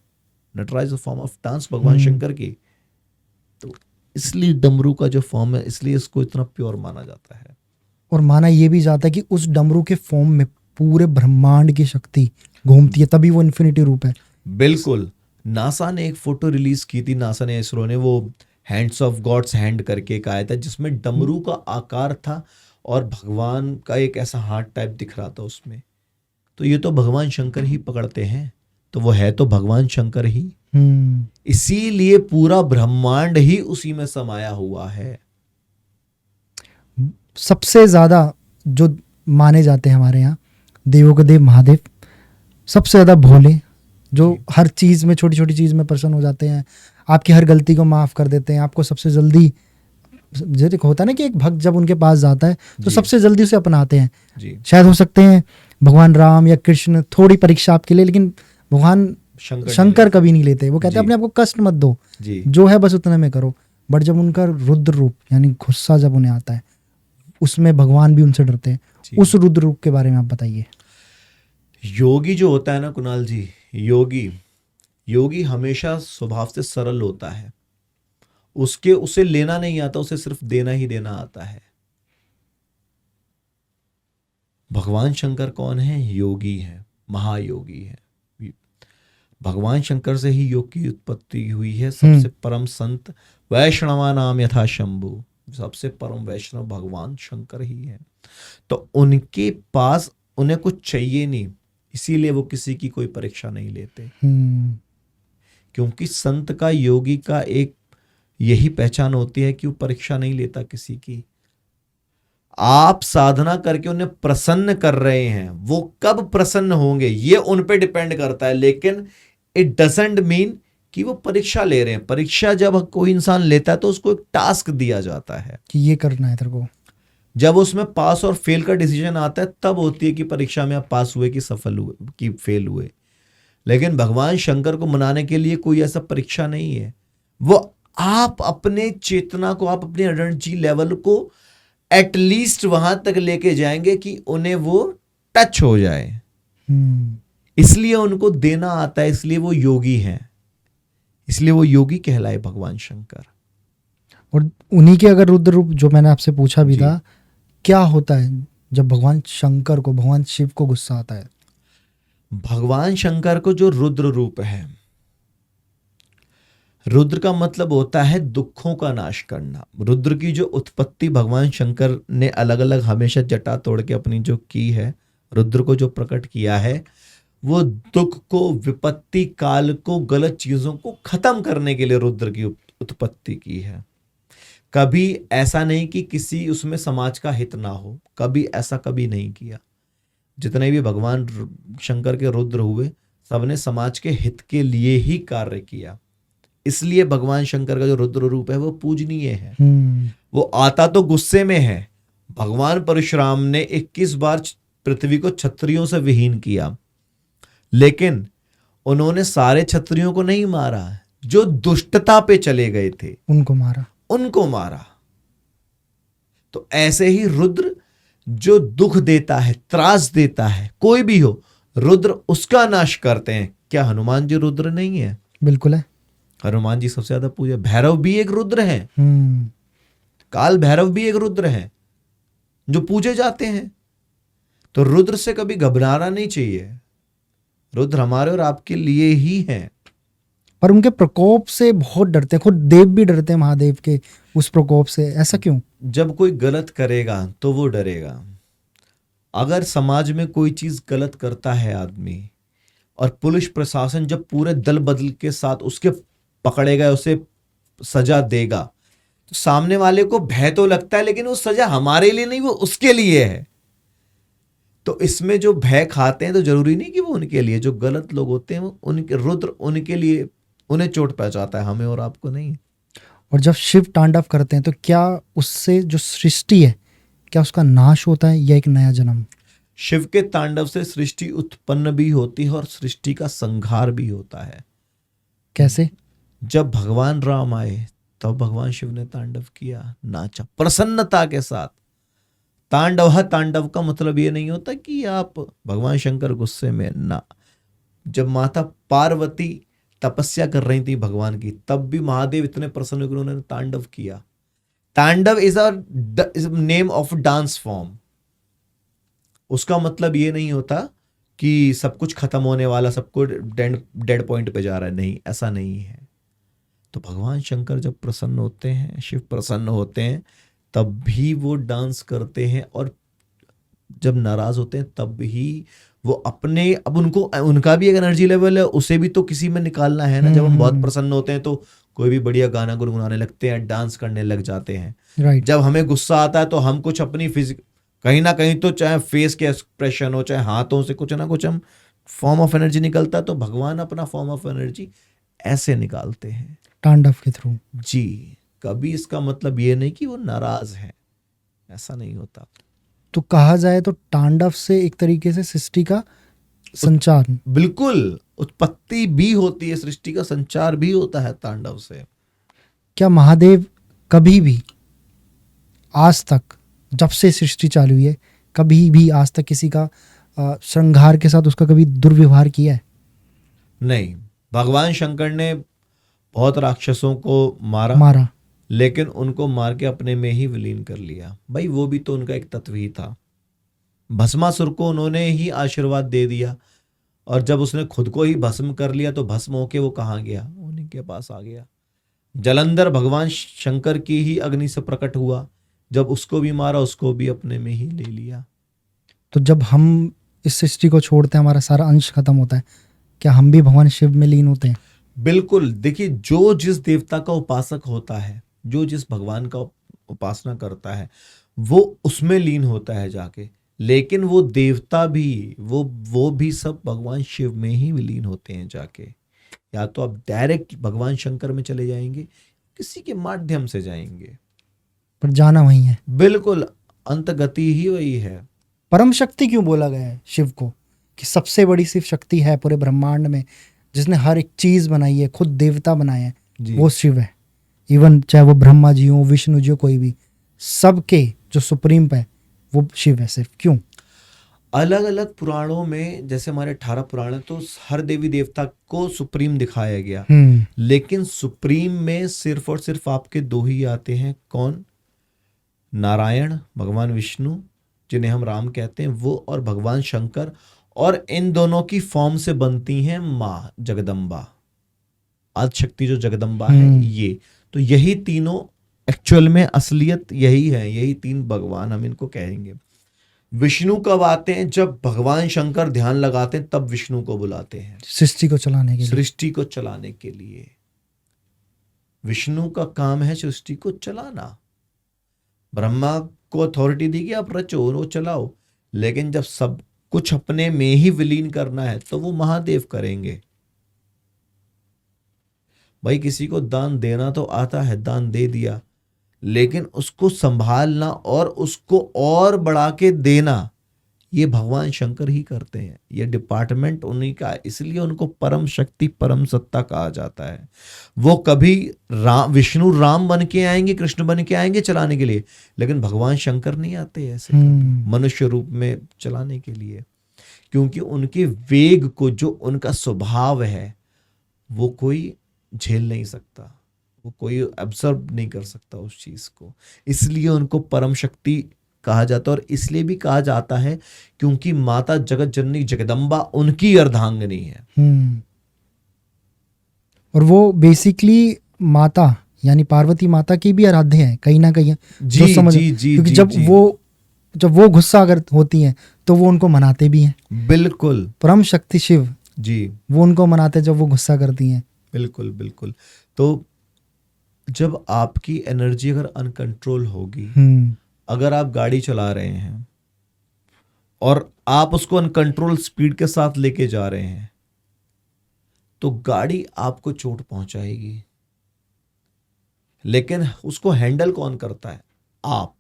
Nataraja is form of dance भगवान शंकर की। तो इसलिए डमरू का जो फॉर्म है, इसलिए इसको इतना प्योर माना जाता है। और माना ये भी जाता है कि उस डमरू के फॉर्म में पूरे ब्रह्मांड की शक्ति घूमती है, तभी वो इन्फिनिटी रूप है। बिल्कुल। नासा ने एक फोटो रिलीज की थी, नासा ने, इसरो ने, वो हैंड्स ऑफ गॉड्स हैंड करके एक आया था जिसमें डमरू का आकार था और भगवान का एक ऐसा हाथ टाइप दिख रहा था उसमें। तो ये तो भगवान शंकर ही पकड़ते हैं, तो वो है तो भगवान शंकर ही, इसीलिए पूरा ब्रह्मांड ही उसी में समाया हुआ है। सबसे ज्यादा जो माने जाते हैं हमारे यहाँ देवों के देव महादेव, सबसे ज्यादा भोले, जो हर चीज में, छोटी छोटी चीज में प्रसन्न हो जाते हैं, आपकी हर गलती को माफ कर देते हैं, आपको सबसे जल्दी, जैसे होता है ना कि एक भक्त जब उनके पास जाता है तो सबसे जल्दी उसे अपनाते हैं जी। शायद हो सकते हैं भगवान राम या कृष्ण थोड़ी परीक्षा आपके लिए, लेकिन भगवान शंकर कभी नहीं लेते। वो कहते हैं अपने आप को कष्ट मत दो जी। जो है बस उतने में करो। बट जब उनका रुद्र रूप यानी गुस्सा जब उन्हें आता है, उसमें भगवान भी उनसे डरते हैं। उस रुद्र रूप के बारे में आप बताइए। योगी जो होता है ना कुणाल जी, योगी हमेशा स्वभाव से सरल होता है, उसे लेना नहीं आता, उसे सिर्फ देना ही देना आता है। भगवान शंकर कौन है? योगी है, महायोगी है। भगवान शंकर से ही योग की उत्पत्ति हुई है। सबसे परम संत वैष्णवा नाम यथा शंभु, सबसे परम वैष्णव भगवान शंकर ही है। तो उनके पास उन्हें कुछ चाहिए नहीं, इसीलिए वो किसी की कोई परीक्षा नहीं लेते। क्योंकि संत का, योगी का एक यही पहचान होती है कि वो परीक्षा नहीं लेता किसी की। आप साधना करके उन्हें प्रसन्न कर रहे हैं, वो कब प्रसन्न होंगे ये उन पे डिपेंड करता है, लेकिन इट डजंट मीन कि वो परीक्षा ले रहे हैं। परीक्षा जब कोई इंसान लेता है तो उसको एक टास्क दिया जाता है कि ये करना है तेरे को। जब उसमें पास और फेल का डिसीजन आता है तब होती है कि परीक्षा में आप पास हुए कि सफल हुए कि फेल हुए। लेकिन भगवान शंकर को मनाने के लिए कोई ऐसा परीक्षा नहीं है। वो आप अपने चेतना को, आप अपने एनर्जी लेवल को एटलीस्ट वहां तक लेके जाएंगे कि उन्हें वो टच हो जाए। इसलिए उनको देना आता है, इसलिए वो योगी हैं, इसलिए वो योगी कहलाए भगवान शंकर। और उन्हीं के अगर रुद्र रूप जो मैंने आपसे पूछा भी था, क्या होता है जब भगवान शंकर को, भगवान शिव को गुस्सा आता है? भगवान शंकर को जो रुद्र रूप है, रुद्र का मतलब होता है दुखों का नाश करना। रुद्र की जो उत्पत्ति भगवान शंकर ने अलग अलग हमेशा जटा तोड़ के अपनी जो की है, रुद्र को जो प्रकट किया है, वो दुख को, विपत्ति काल को, गलत चीजों को खत्म करने के लिए रुद्र की उत्पत्ति की है। कभी ऐसा नहीं कि किसी उसमें समाज का हित ना हो, कभी ऐसा कभी नहीं किया। जितने भी भगवान शंकर के रुद्र हुए, सबने समाज के हित के लिए ही कार्य किया। इसलिए भगवान शंकर का जो रुद्र रूप है वो पूजनीय है। वो आता तो गुस्से में है। भगवान परशुराम ने 21 बार पृथ्वी को क्षत्रियों से विहीन किया, लेकिन उन्होंने सारे क्षत्रियों को नहीं मारा, जो दुष्टता पे चले गए थे उनको मारा। तो ऐसे ही रुद्र जो दुख देता है, त्रास देता है, कोई भी हो, रुद्र उसका नाश करते हैं। क्या हनुमान जी रुद्र नहीं है? बिल्कुल है। हनुमान जी सबसे ज्यादा पूजा। भैरव भी एक रुद्र है, काल भैरव भी एक रुद्र है जो पूजे जाते हैं। तो रुद्र से कभी घबराना नहीं चाहिए। रुद्र हमारे और आपके लिए ही हैं। पर उनके प्रकोप से बहुत डरते हैं, खुद देव भी डरते हैं महादेव के उस प्रकोप से। ऐसा क्यों? जब कोई गलत करेगा तो वो डरेगा। अगर समाज में कोई चीज गलत करता है आदमी, और पुलिस प्रशासन जब पूरे दल बदल के साथ उसके पकड़ेगा, उसे सजा देगा, तो सामने वाले को भय तो लगता है, लेकिन वो सजा हमारे लिए नहीं, वो उसके लिए है। तो इसमें जो भय खाते हैं तो जरूरी नहीं कि वो उनके लिए, जो गलत लोग होते हैं वो उनके, रुद्र उनके लिए, उन्हें चोट पहुंचाता है, हमें और आपको नहीं। और जब शिव तांडव करते हैं तो क्या उससे जो सृष्टि है, क्या उसका नाश होता है या एक नया जन्म? शिव के तांडव से सृष्टि उत्पन्न भी होती है और सृष्टि का संहार भी होता है। कैसे? जब भगवान राम आए तब भगवान शिव ने तांडव किया, नाचा प्रसन्नता के साथ। तांडव का मतलब ये नहीं होता कि आप भगवान शंकर गुस्से में, ना। जब माता पार्वती तपस्या कर रही थी भगवान की, तब भी महादेव इतने प्रसन्न हुए, उन्होंने तांडव किया। तांडव is a name of dance form. उसका मतलब ये नहीं होता कि सब कुछ खत्म होने वाला, सब कुछ डेड पॉइंट पे जा रहा है, नहीं, ऐसा नहीं है। तो भगवान शंकर जब प्रसन्न होते हैं, शिव प्रसन्न होते हैं, तब भी वो डांस करते हैं, और जब नाराज होते हैं तब भी वो अपने, अब उनको, उनका भी एक एनर्जी लेवल है, उसे भी तो किसी में निकालना है ना। जब हम बहुत प्रसन्न होते हैं तो कोई भी बढ़िया गाना गुनगुनाने लगते हैं, डांस करने लग जाते हैं। राइट। जब हमें गुस्सा आता है तो हम कुछ अपनी कहीं ना कहीं तो, चाहे फेस के एक्सप्रेशन हो, चाहे हाथों से कुछ ना कुछ हम फॉर्म ऑफ एनर्जी निकलता है। तो भगवान अपना फॉर्म ऑफ एनर्जी ऐसे निकालते हैं, तांडव के थ्रू। जी। कभी इसका मतलब ये नहीं कि वो नाराज है, ऐसा नहीं होता। तो कहा जाए तो तांडव से एक तरीके से सृष्टि का संचार, बिल्कुल, उत्पत्ति भी होती है, सृष्टि का संचार भी होता है तांडव से। क्या महादेव कभी भी आज तक, जब से सृष्टि चालू हुई है, कभी भी आज तक किसी का श्रृंगार के साथ उसका कभी दुर्व्यवहार किया है? नहीं, भगवान शंकर ने बहुत राक्षसों को मारा, लेकिन उनको मार के अपने में ही विलीन कर लिया। भाई वो भी तो उनका एक तत्व ही था। भस्मासुर को उन्होंने ही आशीर्वाद दे दिया, और जब उसने खुद को ही भस्म कर लिया तो भस्म होके वो कहाँ गया? उन्हीं के पास आ गया। जलंधर भगवान शंकर की ही अग्नि से प्रकट हुआ, जब उसको भी मारा, उसको भी अपने में ही ले लिया। तो जब हम इस सृष्टि को छोड़ते हैं, हमारा सारा अंश खत्म होता है, क्या हम भी भगवान शिव में लीन होते हैं? बिल्कुल। देखिए, जो जिस देवता का उपासक होता है, जो जिस भगवान का उपासना करता है, वो उसमें लीन होता है जाके। लेकिन वो देवता भी, वो भी सब भगवान शिव में ही विलीन होते हैं जाके। या तो आप डायरेक्ट भगवान शंकर में चले जाएंगे, किसी के माध्यम से जाएंगे, पर जाना वही है। बिल्कुल, अंत गति ही वही है। परम शक्ति क्यों बोला गया है शिव को, कि सबसे बड़ी शिव शक्ति है पूरे ब्रह्मांड में, जिसने हर एक चीज बनाई है, खुद देवता बनाए हैं, वो शिव है। इवन चाहे वो ब्रह्मा जी हो, विष्णु जी हो, कोई भी, सबके जो सुप्रीम है वो शिव है सिर्फ। क्यों? अलग अलग पुराणों में, जैसे हमारे 18 पुराण, तो हर देवी देवता को सुप्रीम दिखाया गया, लेकिन सुप्रीम में सिर्फ और सिर्फ आपके दो ही आते हैं। कौन? नारायण, भगवान विष्णु जिन्हें हम राम कहते हैं, वो, और भगवान शंकर। और इन दोनों की फॉर्म से बनती हैं माँ जगदम्बा, आदिशक्ति जो जगदम्बा है, ये। तो यही तीनों एक्चुअल में असलियत यही है, यही तीन भगवान हम इनको कहेंगे। विष्णु कब आते हैं? जब भगवान शंकर ध्यान लगाते हैं, तब विष्णु को बुलाते हैं, सृष्टि को चलाने के लिए। सृष्टि को चलाने के लिए विष्णु का काम है सृष्टि को चलाना। ब्रह्मा को अथॉरिटी दी कि आप रचो, वो चलाओ, लेकिन जब सब कुछ अपने में ही विलीन करना है तो वो महादेव करेंगे। भाई किसी को दान देना तो आता है, दान दे दिया, लेकिन उसको संभालना और उसको और बढ़ा के देना, ये भगवान शंकर ही करते हैं। ये डिपार्टमेंट उन्हीं का है, इसलिए उनको परम शक्ति, परम सत्ता कहा जाता है। वो कभी विष्णु राम बन के आएंगे, कृष्ण बन के आएंगे चलाने के लिए, लेकिन भगवान शंकर नहीं आते ऐसे मनुष्य रूप में चलाने के लिए, क्योंकि उनके वेग को, जो उनका स्वभाव है, वो कोई झेल नहीं सकता, वो कोई ऑब्जर्व नहीं कर सकता उस चीज को। इसलिए उनको परम शक्ति कहा जाता है, और इसलिए भी कहा जाता है क्योंकि माता जगत जननी जगदम्बा उनकी अर्धांगिनी है। और वो बेसिकली माता यानी पार्वती माता की भी आराध्य है कहीं ना कहीं। जी, जी, जी, क्योंकि जी, जब वो गुस्सा अगर होती हैं तो वो उनको मनाते भी हैं। बिल्कुल, परम शक्ति शिव जी, वो उनको मनाते जब वो गुस्सा करती हैं। बिल्कुल बिल्कुल। तो जब आपकी एनर्जी अगर अनकंट्रोल होगी, अगर आप गाड़ी चला रहे हैं और आप उसको अनकंट्रोल स्पीड के साथ लेके जा रहे हैं, तो गाड़ी आपको चोट पहुंचाएगी, लेकिन उसको हैंडल कौन करता है? आप।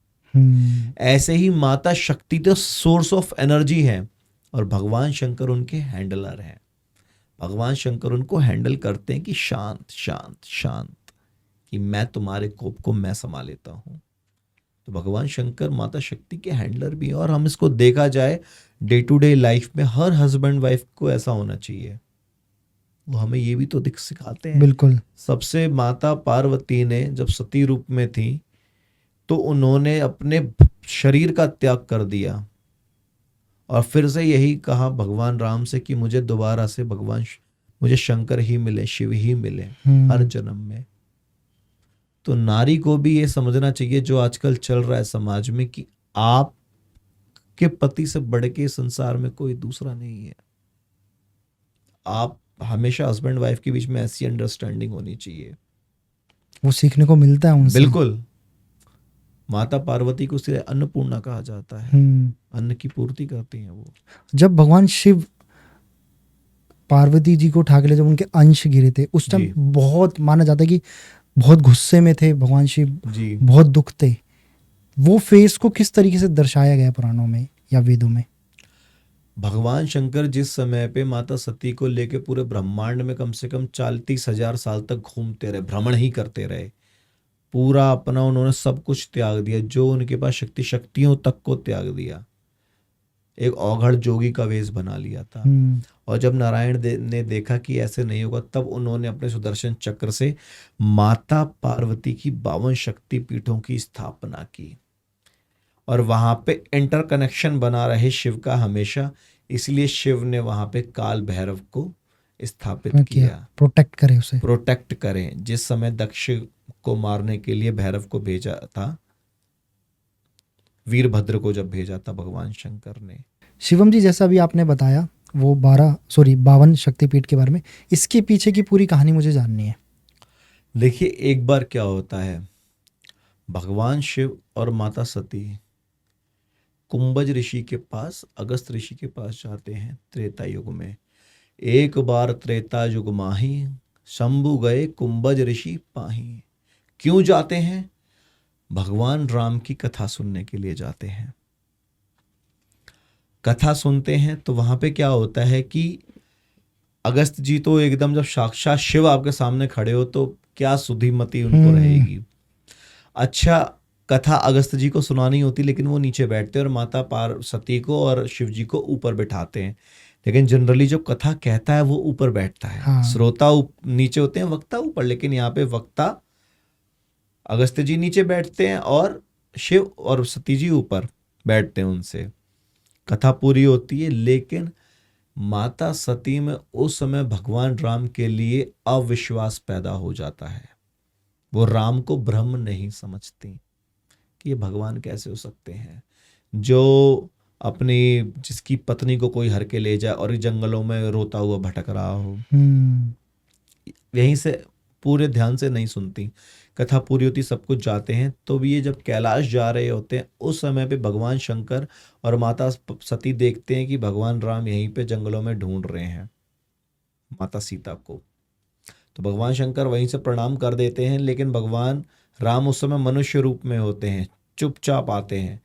ऐसे ही माता शक्ति तो सोर्स ऑफ एनर्जी है, और भगवान शंकर उनके हैंडलर हैं। भगवान शंकर उनको हैंडल करते हैं कि शांत शांत शांत, कि मैं तुम्हारे कोप को मैं संभाल लेता हूं। तो भगवान शंकर माता शक्ति के हैंडलर भी हैं। और हम इसको देखा जाए डे टू डे लाइफ में, हर हस्बैंड वाइफ को ऐसा होना चाहिए। वो हमें ये भी तो सिखाते हैं। बिल्कुल। सबसे माता पार्वती ने जब सती रूप में थी, तो उन्होंने अपने शरीर का त्याग कर दिया, और फिर से यही कहा भगवान राम से कि मुझे दोबारा से मुझे शंकर ही मिले, शिव ही मिले हर जन्म में। तो नारी को भी ये समझना चाहिए जो आजकल चल रहा है समाज में कि आप के पति से बढ़ के संसार में कोई दूसरा नहीं है। आप हमेशा हस्बैंड वाइफ के बीच में ऐसी अंडरस्टैंडिंग होनी चाहिए। वो सीखने को मिलता है उनसे। बिल्कुल। माता पार्वती को सिर्फ अन्नपूर्णा कहा जाता है, अन्न की पूर्ति करती हैं वो। जब भगवान शिव पार्वती जी को उठा के ले, जब उनके अंश गिरे थे उस टाइम बहुत माना जाता है कि बहुत गुस्से में थे भगवान शिव जी, बहुत दुख थे। वो फेस को किस तरीके से दर्शाया गया पुराणों में या वेदों में? भगवान शंकर जिस समय पे माता सती को लेके पूरे ब्रह्मांड में कम से कम 40,000 साल तक घूमते रहे, भ्रमण ही करते रहे, पूरा अपना उन्होंने सब कुछ त्याग दिया, जो उनके पास शक्तियों तक को त्याग दिया, एक औघड़ जोगी का वेश बना लिया था। और जब नारायण ने देखा कि ऐसे नहीं होगा, तब उन्होंने अपने सुदर्शन चक्र से माता पार्वती की 52 शक्ति पीठों की स्थापना की और वहां पे इंटरकनेक्शन बना रहे शिव का हमेशा, इसलिए शिव ने वहां पे काल भैरव को स्थापित किया, प्रोटेक्ट करें। जिस समय दक्ष को मारने के लिए भैरव को भेजा था, वीरभद्र को जब भेजा था भगवान शंकर ने। शिवम जी, जैसा भी आपने बताया वो 52 शक्तिपीठ के बारे में, इसके पीछे की पूरी कहानी मुझे जाननी है। देखिए, एक बार क्या होता है, भगवान शिव और माता सती कुंभज ऋषि के पास, अगस्त ऋषि के पास जाते हैं त्रेता युग में। एक बार त्रेता युग माही, शंभु गए कुंभज ऋषि पाही। क्यों जाते हैं? भगवान राम की कथा सुनने के लिए जाते हैं। कथा सुनते हैं तो वहां पे क्या होता है कि अगस्त जी तो एकदम, जब साक्षात शिव आपके सामने खड़े हो तो क्या सुधीमती उनको रहेगी। अच्छा, कथा अगस्त जी को सुनानी होती, लेकिन वो नीचे बैठते हैं और माता पार्वती को और शिव जी को ऊपर बिठाते हैं। लेकिन जनरली जो कथा कहता है वो ऊपर बैठता है। हाँ। श्रोता नीचे होते हैं, वक्ता ऊपर। लेकिन यहाँ पे वक्ता अगस्त जी नीचे बैठते हैं और शिव और सती जी ऊपर बैठते हैं उनसे। कथा पूरी होती है, लेकिन माता सती में उस समय भगवान राम के लिए अविश्वास पैदा हो जाता है। वो राम को ब्रह्म नहीं समझती कि ये भगवान कैसे हो सकते हैं, जो जिसकी पत्नी को कोई हर के ले जाए और जंगलों में रोता हुआ भटक रहा हो। यहीं से पूरे ध्यान से नहीं सुनती। कथा पूरी होती, सब कुछ जाते हैं। तो भी ये जब कैलाश जा रहे होते हैं, उस समय पे भगवान शंकर और माता सती देखते हैं कि भगवान राम यहीं पे जंगलों में ढूंढ रहे हैं माता सीता को। तो भगवान शंकर वहीं से प्रणाम कर देते हैं, लेकिन भगवान राम उस समय मनुष्य रूप में होते हैं, चुपचाप आते हैं।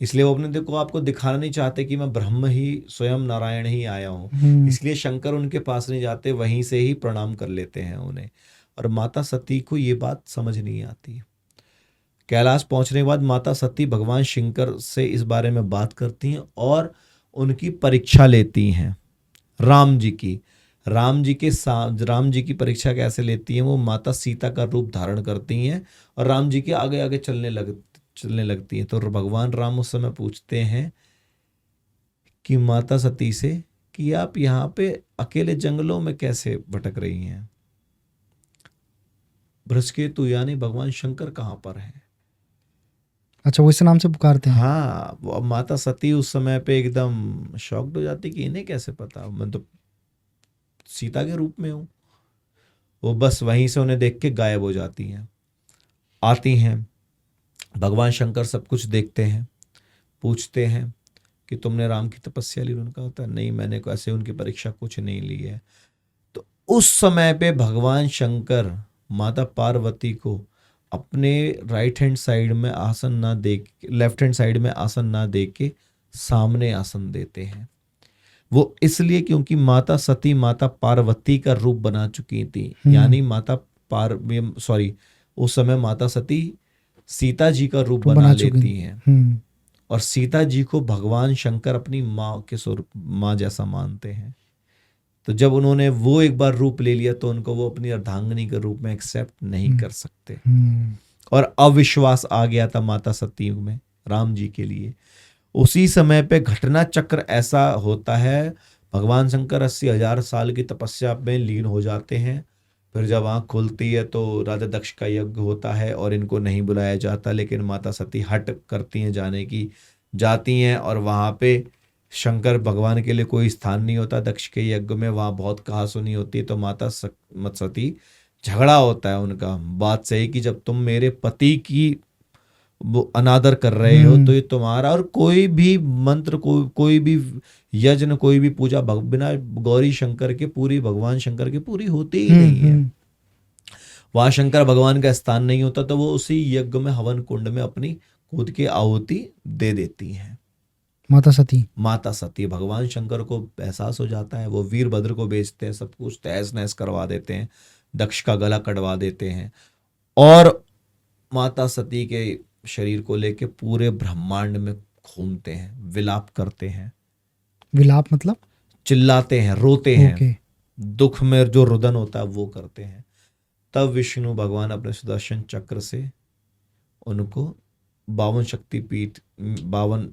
इसलिए वो अपने को आपको दिखाना नहीं चाहते कि मैं ब्रह्म ही, स्वयं नारायण ही आया हूँ। इसलिए शंकर उनके पास नहीं जाते, वहीं से ही प्रणाम कर लेते हैं उन्हें। और माता सती को ये बात समझ नहीं आती। कैलाश पहुंचने के बाद माता सती भगवान शंकर से इस बारे में बात करती हैं और उनकी परीक्षा लेती हैं राम जी की। राम जी की परीक्षा कैसे लेती हैं? वो माता सीता का रूप धारण करती हैं और राम जी के आगे आगे चलने लगती हैं। तो भगवान राम उस समय पूछते हैं कि माता सती से कि आप यहाँ पे अकेले जंगलों में कैसे भटक रही हैं? बृहस्पति यानी भगवान शंकर कहाँ पर है? अच्छा, वो इस नाम से पुकारते हैं? हाँ। वो माता सती उस समय पे एकदम शॉक्ड हो जाती कि इन्हें कैसे पता, मैं तो सीता के रूप में हूँ। वो बस वहीं से उन्हें देख के गायब हो जाती हैं। आती हैं, भगवान शंकर सब कुछ देखते हैं, पूछते हैं कि तुमने राम की तपस्या ली? उनका होता है नहीं, मैंने ऐसे उनकी परीक्षा कुछ नहीं ली है। तो उस समय पे भगवान शंकर माता पार्वती को अपने राइट हैंड साइड में आसन ना दे, लेफ्ट हैंड साइड में आसन ना दे के सामने आसन देते हैं। वो इसलिए क्योंकि माता सती माता पार्वती का रूप बना चुकी थी। यानी उस समय माता सती सीता जी का रूप बना लेती हैं और सीता जी को भगवान शंकर अपनी माँ के स्वरूप, माँ जैसा मानते हैं। तो जब उन्होंने वो एक बार रूप ले लिया तो उनको वो अपनी अर्धांगिनी के रूप में एक्सेप्ट नहीं कर सकते और अविश्वास आ गया था माता सती में राम जी के लिए। उसी समय पे घटना चक्र ऐसा होता है, भगवान शंकर 80,000 साल की तपस्या में लीन हो जाते हैं। फिर जब आँख खुलती है तो राजा दक्ष का यज्ञ होता है और इनको नहीं बुलाया जाता, लेकिन माता सती हट करती हैं जाने की, जाती हैं और वहाँ पे शंकर भगवान के लिए कोई स्थान नहीं होता दक्ष के यज्ञ में, वहाँ बहुत कहासुनी होती है। तो माता सती झगड़ा होता है उनका बात से कि जब तुम मेरे पति की वो अनादर कर रहे हो तो ये तुम्हारा, और कोई भी मंत्र कोई भी यज्ञ कोई भी पूजा बिना गौरी शंकर के पूरी, भगवान शंकर की पूरी होती ही नहीं है। वहां शंकर भगवान का स्थान नहीं होता तो वो उसी यज्ञ में हवन कुंड में अपनी खुद की आहुति दे देती हैं माता सती। भगवान शंकर को एहसास हो जाता है, वो वीरभद्र को बेचते हैं, सब कुछ तहस नहस करवा देते हैं, दक्ष का गला कटवा देते हैं और माता सती के शरीर को लेके पूरे ब्रह्मांड में घूमते हैं, विलाप करते हैं। विलाप मतलब चिल्लाते हैं, रोते हैं, दुख में जो रुदन होता है वो करते हैं। तब विष्णु भगवान अपने सुदर्शन चक्र से उनको 52 शक्तिपीठ, 52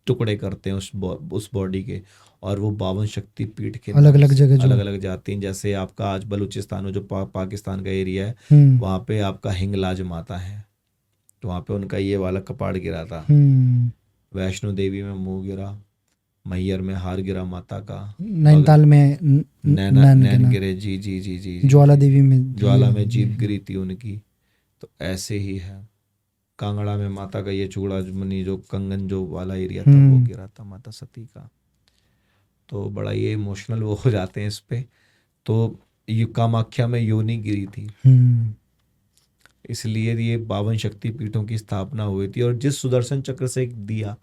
टुकड़े करते हैं उस बॉडी के, और वो 52 शक्तिपीठ के अलग अलग जगह अलग अलग जाती हैं। जैसे आपका आज बलूचिस्तान में जो पाकिस्तान का एरिया है, वहाँ पे आपका हिंगलाज माता है, तो वहाँ पे उनका ये वाला कपाड़ गिरा था। वैष्णो देवी में मुंह गिरा, मैहर में हार गिरा माता का, नैनीताल में नैन गिरे, जी जी जी जी, ज्वाला देवी में, ज्वाला में जीभ गिरी थी उनकी। तो ऐसे ही है, कांगड़ा में माता का ये चूड़ा मनी जो कंगन जो वाला एरिया था वो गिरा था माता सती का। तो बड़ा ये इमोशनल वो हो जाते हैं इस पे। तो ये कामाख्या में योनि गिरी थी, इसलिए ये 52 शक्तिपीठों की स्थापना हुई थी। और जिस सुदर्शन चक्र से दिया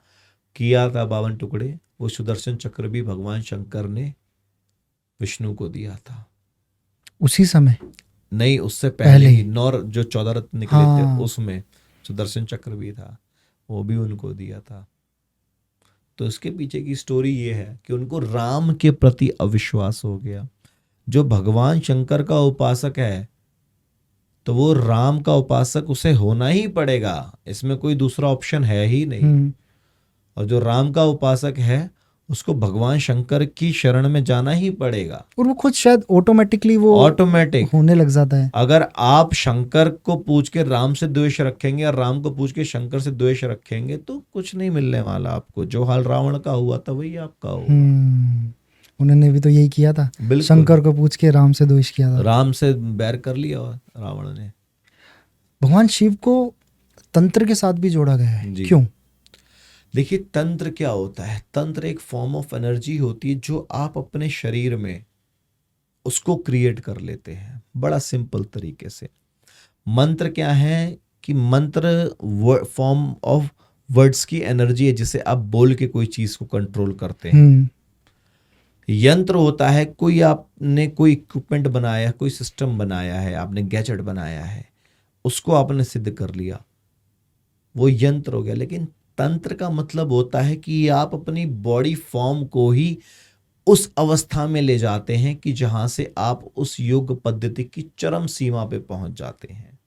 किया था 52 टुकड़े, वो सुदर्शन चक्र भी भगवान शंकर ने विष्णु को दिया था उसी समय, नहीं उससे पहले ही। 9 जो 14 रत्न निकले थे उसमें सुदर्शन चक्र भी था, वो भी उनको दिया था। तो इसके पीछे की स्टोरी ये है कि उनको राम के प्रति अविश्वास हो गया। जो भगवान शंकर का उपासक है तो वो राम का उपासक उसे होना ही पड़ेगा, इसमें कोई दूसरा ऑप्शन है ही नहीं। और जो राम का उपासक है उसको भगवान शंकर की शरण में जाना ही पड़ेगा, और वो खुद शायद ऑटोमेटिक होने लग जाता है। अगर आप शंकर को पूछ के राम से द्वेष रखेंगे और राम को पूछ के शंकर से द्वेष रखेंगे तो कुछ नहीं मिलने वाला आपको। जो हाल रावण का हुआ था वही आपका होगा। उन्होंने भी तो यही किया था, शंकर को पूछ के राम से द्वेष किया था, राम से बैर कर लिया रावण ने। भगवान शिव को तंत्र के साथ भी जोड़ा गया है, क्यों? देखिए, तंत्र क्या होता है? तंत्र एक फॉर्म ऑफ एनर्जी होती है जो आप अपने शरीर में उसको क्रिएट कर लेते हैं बड़ा सिंपल तरीके से। मंत्र क्या है कि मंत्र फॉर्म ऑफ वर्ड्स की एनर्जी है जिसे आप बोल के कोई चीज को कंट्रोल करते हैं। यंत्र होता है कोई आपने कोई इक्विपमेंट बनाया, कोई सिस्टम बनाया है, आपने गैजेट बनाया है, उसको आपने सिद्ध कर लिया, वो यंत्र हो गया। लेकिन तंत्र का मतलब होता है कि आप अपनी बॉडी फॉर्म को ही उस अवस्था में ले जाते हैं कि जहां से आप उस योग पद्धति की चरम सीमा पे पहुंच जाते हैं।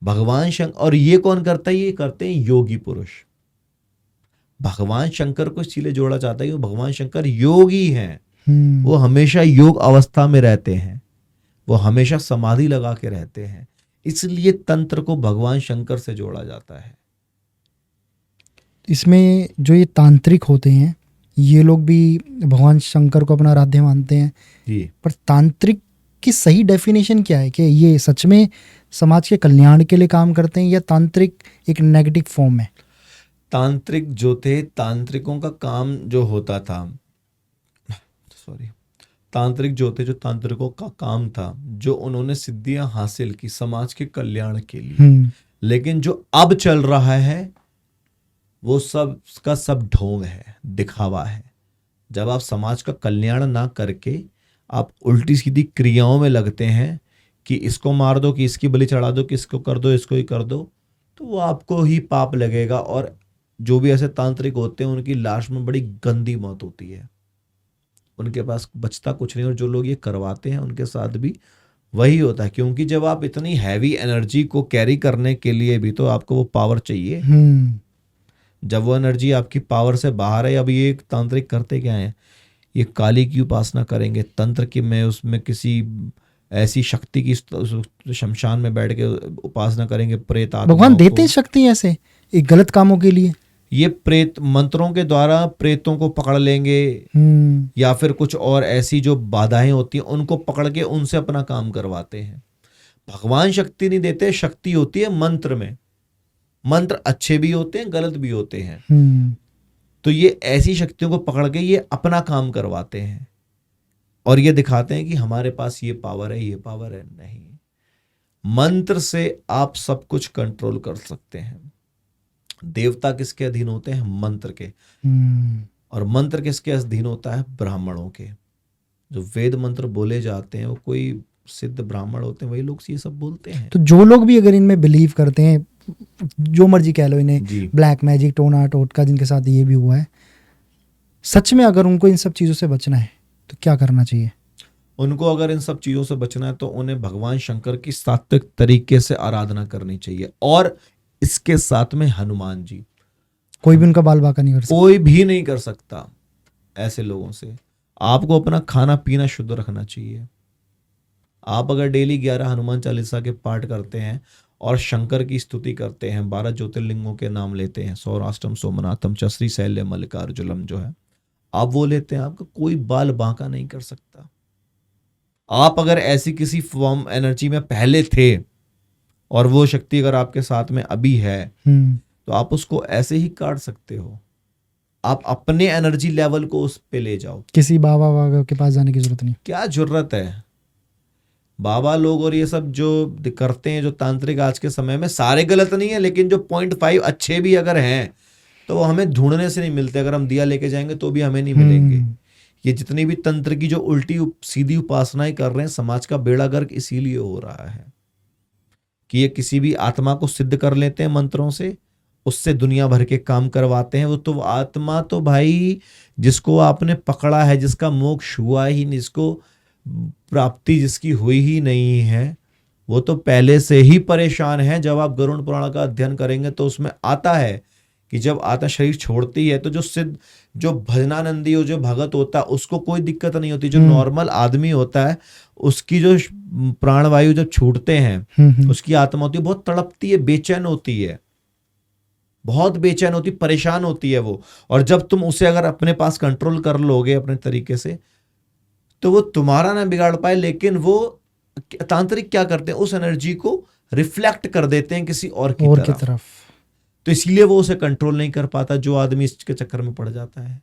भगवान शंकर, और ये कौन करता है? ये करते हैं योगी पुरुष। भगवान शंकर को इसीलिए जोड़ा जाता है कि भगवान शंकर योगी हैं। वो हमेशा योग अवस्था में रहते हैं, वो हमेशा समाधि लगा के रहते हैं, इसलिए तंत्र को भगवान शंकर से जोड़ा जाता है। इसमें जो ये तांत्रिक होते हैं ये लोग भी भगवान शंकर को अपना आराध्य मानते हैं जी। पर तांत्रिक की सही डेफिनेशन क्या है? कि ये सच में समाज के कल्याण के लिए काम करते हैं या तांत्रिक एक नेगेटिव फॉर्म है? तांत्रिक जो थे, तांत्रिकों का काम जो होता था, तांत्रिक जो थे, जो तांत्रिकों का काम था, जो उन्होंने सिद्धियां हासिल की समाज के कल्याण के लिए। लेकिन जो अब चल रहा है वो सब का सब ढोंग है, दिखावा है। जब आप समाज का कल्याण ना करके आप उल्टी सीधी क्रियाओं में लगते हैं कि इसको मार दो, कि इसकी बलि चढ़ा दो, कि इसको कर दो, इसको ही कर दो, तो वो आपको ही पाप लगेगा। और जो भी ऐसे तांत्रिक होते हैं उनकी लाश में बड़ी गंदी मौत होती है, उनके पास बचता कुछ नहीं। और जो लोग ये करवाते हैं उनके साथ भी वही होता है, क्योंकि जब आप इतनी हैवी एनर्जी को कैरी करने के लिए भी तो आपको वो पावर चाहिए। जब वो एनर्जी आपकी पावर से बाहर है, अब ये तांत्रिक करते क्या है, ये काली की उपासना करेंगे, तंत्र की में उसमें किसी ऐसी शक्ति की शमशान में बैठ के उपासना करेंगे, प्रेत आत्माओं भगवान देते को। हैं शक्ति ऐसे एक गलत कामों के लिए। ये प्रेत मंत्रों के द्वारा प्रेतों को पकड़ लेंगे, या फिर कुछ और ऐसी जो बाधाएं होती हैं उनको पकड़ के उनसे अपना काम करवाते हैं। भगवान शक्ति नहीं देते, शक्ति होती है मंत्र में। मंत्र अच्छे भी होते हैं, गलत भी होते हैं। तो ये ऐसी शक्तियों को पकड़ के ये अपना काम करवाते हैं और ये दिखाते हैं कि हमारे पास ये पावर है, ये पावर है। नहीं, मंत्र से आप सब कुछ कंट्रोल कर सकते हैं। देवता किसके अधीन होते हैं? मंत्र के। और मंत्र किसके अधीन होता है? ब्राह्मणों के। जो वेद मंत्र बोले जाते हैं वो कोई सिद्ध ब्राह्मण होते हैं, वही लोग ये सब बोलते हैं। तो जो लोग भी अगर इनमें बिलीव करते हैं, जो मर्जी कह लो इन्हें, ब्लैक मैजिक, टोना टोटका, जिनके साथ ये भी हुआ है, सच में अगर उनको इन सब चीजों से बचना है तो क्या करना चाहिए? उनको अगर इन सब चीजों से बचना है तो उन्हें भगवान शंकर की सात्विक तरीके से आराधना करनी चाहिए, और इसके साथ में हनुमान जी। कोई भी उनका बाल बाका नहीं कर सकता, कोई भी नहीं कर सकता ऐसे लोगों से। आपको अपना खाना पीना शुद्ध रखना चाहिए। आप अगर डेली 11 हनुमान चालीसा के पाठ करते हैं और शंकर की स्तुति करते हैं, 12 ज्योतिर्लिंगों के नाम लेते हैं, सौराष्ट्रम सोमनाथम च श्री शैल्य मल्लिकार्जुनम जो है आप वो लेते हैं, आपका कोई बाल बांका नहीं कर सकता। आप अगर ऐसी किसी फॉर्म एनर्जी में पहले थे और वो शक्ति अगर आपके साथ में अभी है तो आप उसको ऐसे ही काट सकते हो। आप अपने एनर्जी लेवल को उस पे ले जाओ, किसी बाबा वाबा के पास जाने की जरूरत नहीं। क्या जरूरत है? बाबा लोग और ये सब जो करते हैं, जो तांत्रिक आज के समय में, सारे गलत नहीं है, लेकिन जो 0.5 अच्छे भी अगर हैं तो वो हमें ढूंढने से नहीं मिलते। अगर हम दिया लेके जाएंगे तो भी हमें नहीं मिलेंगे। ये जितनी भी तंत्र की जो उल्टी सीधी उपासनाएं कर रहे हैं, समाज का बेड़ा गर्क इसीलिए हो रहा है कि ये किसी भी आत्मा को सिद्ध कर लेते हैं मंत्रों से, उससे दुनिया भर के काम करवाते हैं। वो तो आत्मा तो भाई जिसको आपने पकड़ा है, जिसका मोक्ष हुआ ही नहीं, जिसको प्राप्ति जिसकी हुई ही नहीं है, वो तो पहले से ही परेशान है। जब आप गरुड़ पुराण का अध्ययन करेंगे तो उसमें आता है कि जब आत्मा शरीर छोड़ती है तो जो सिद्ध, जो भजनानंदी हो, जो भगत होता है, उसको कोई दिक्कत नहीं होती। जो नॉर्मल आदमी होता है उसकी जो प्राणवायु जब छूटते हैं उसकी आत्मा होती है बहुत तड़पती है, बेचैन होती है, बहुत बेचैन होती, परेशान होती है वो। और जब तुम उसे अगर अपने पास कंट्रोल कर लोगे अपने तरीके से तो वो तुम्हारा ना बिगाड़ पाए, लेकिन वो तांत्रिक क्या करते हैं, उस एनर्जी को रिफ्लेक्ट कर देते हैं किसी और की तरफ। तो इसीलिए वो उसे कंट्रोल नहीं कर पाता, जो आदमी इसके चक्कर में पड़ जाता है।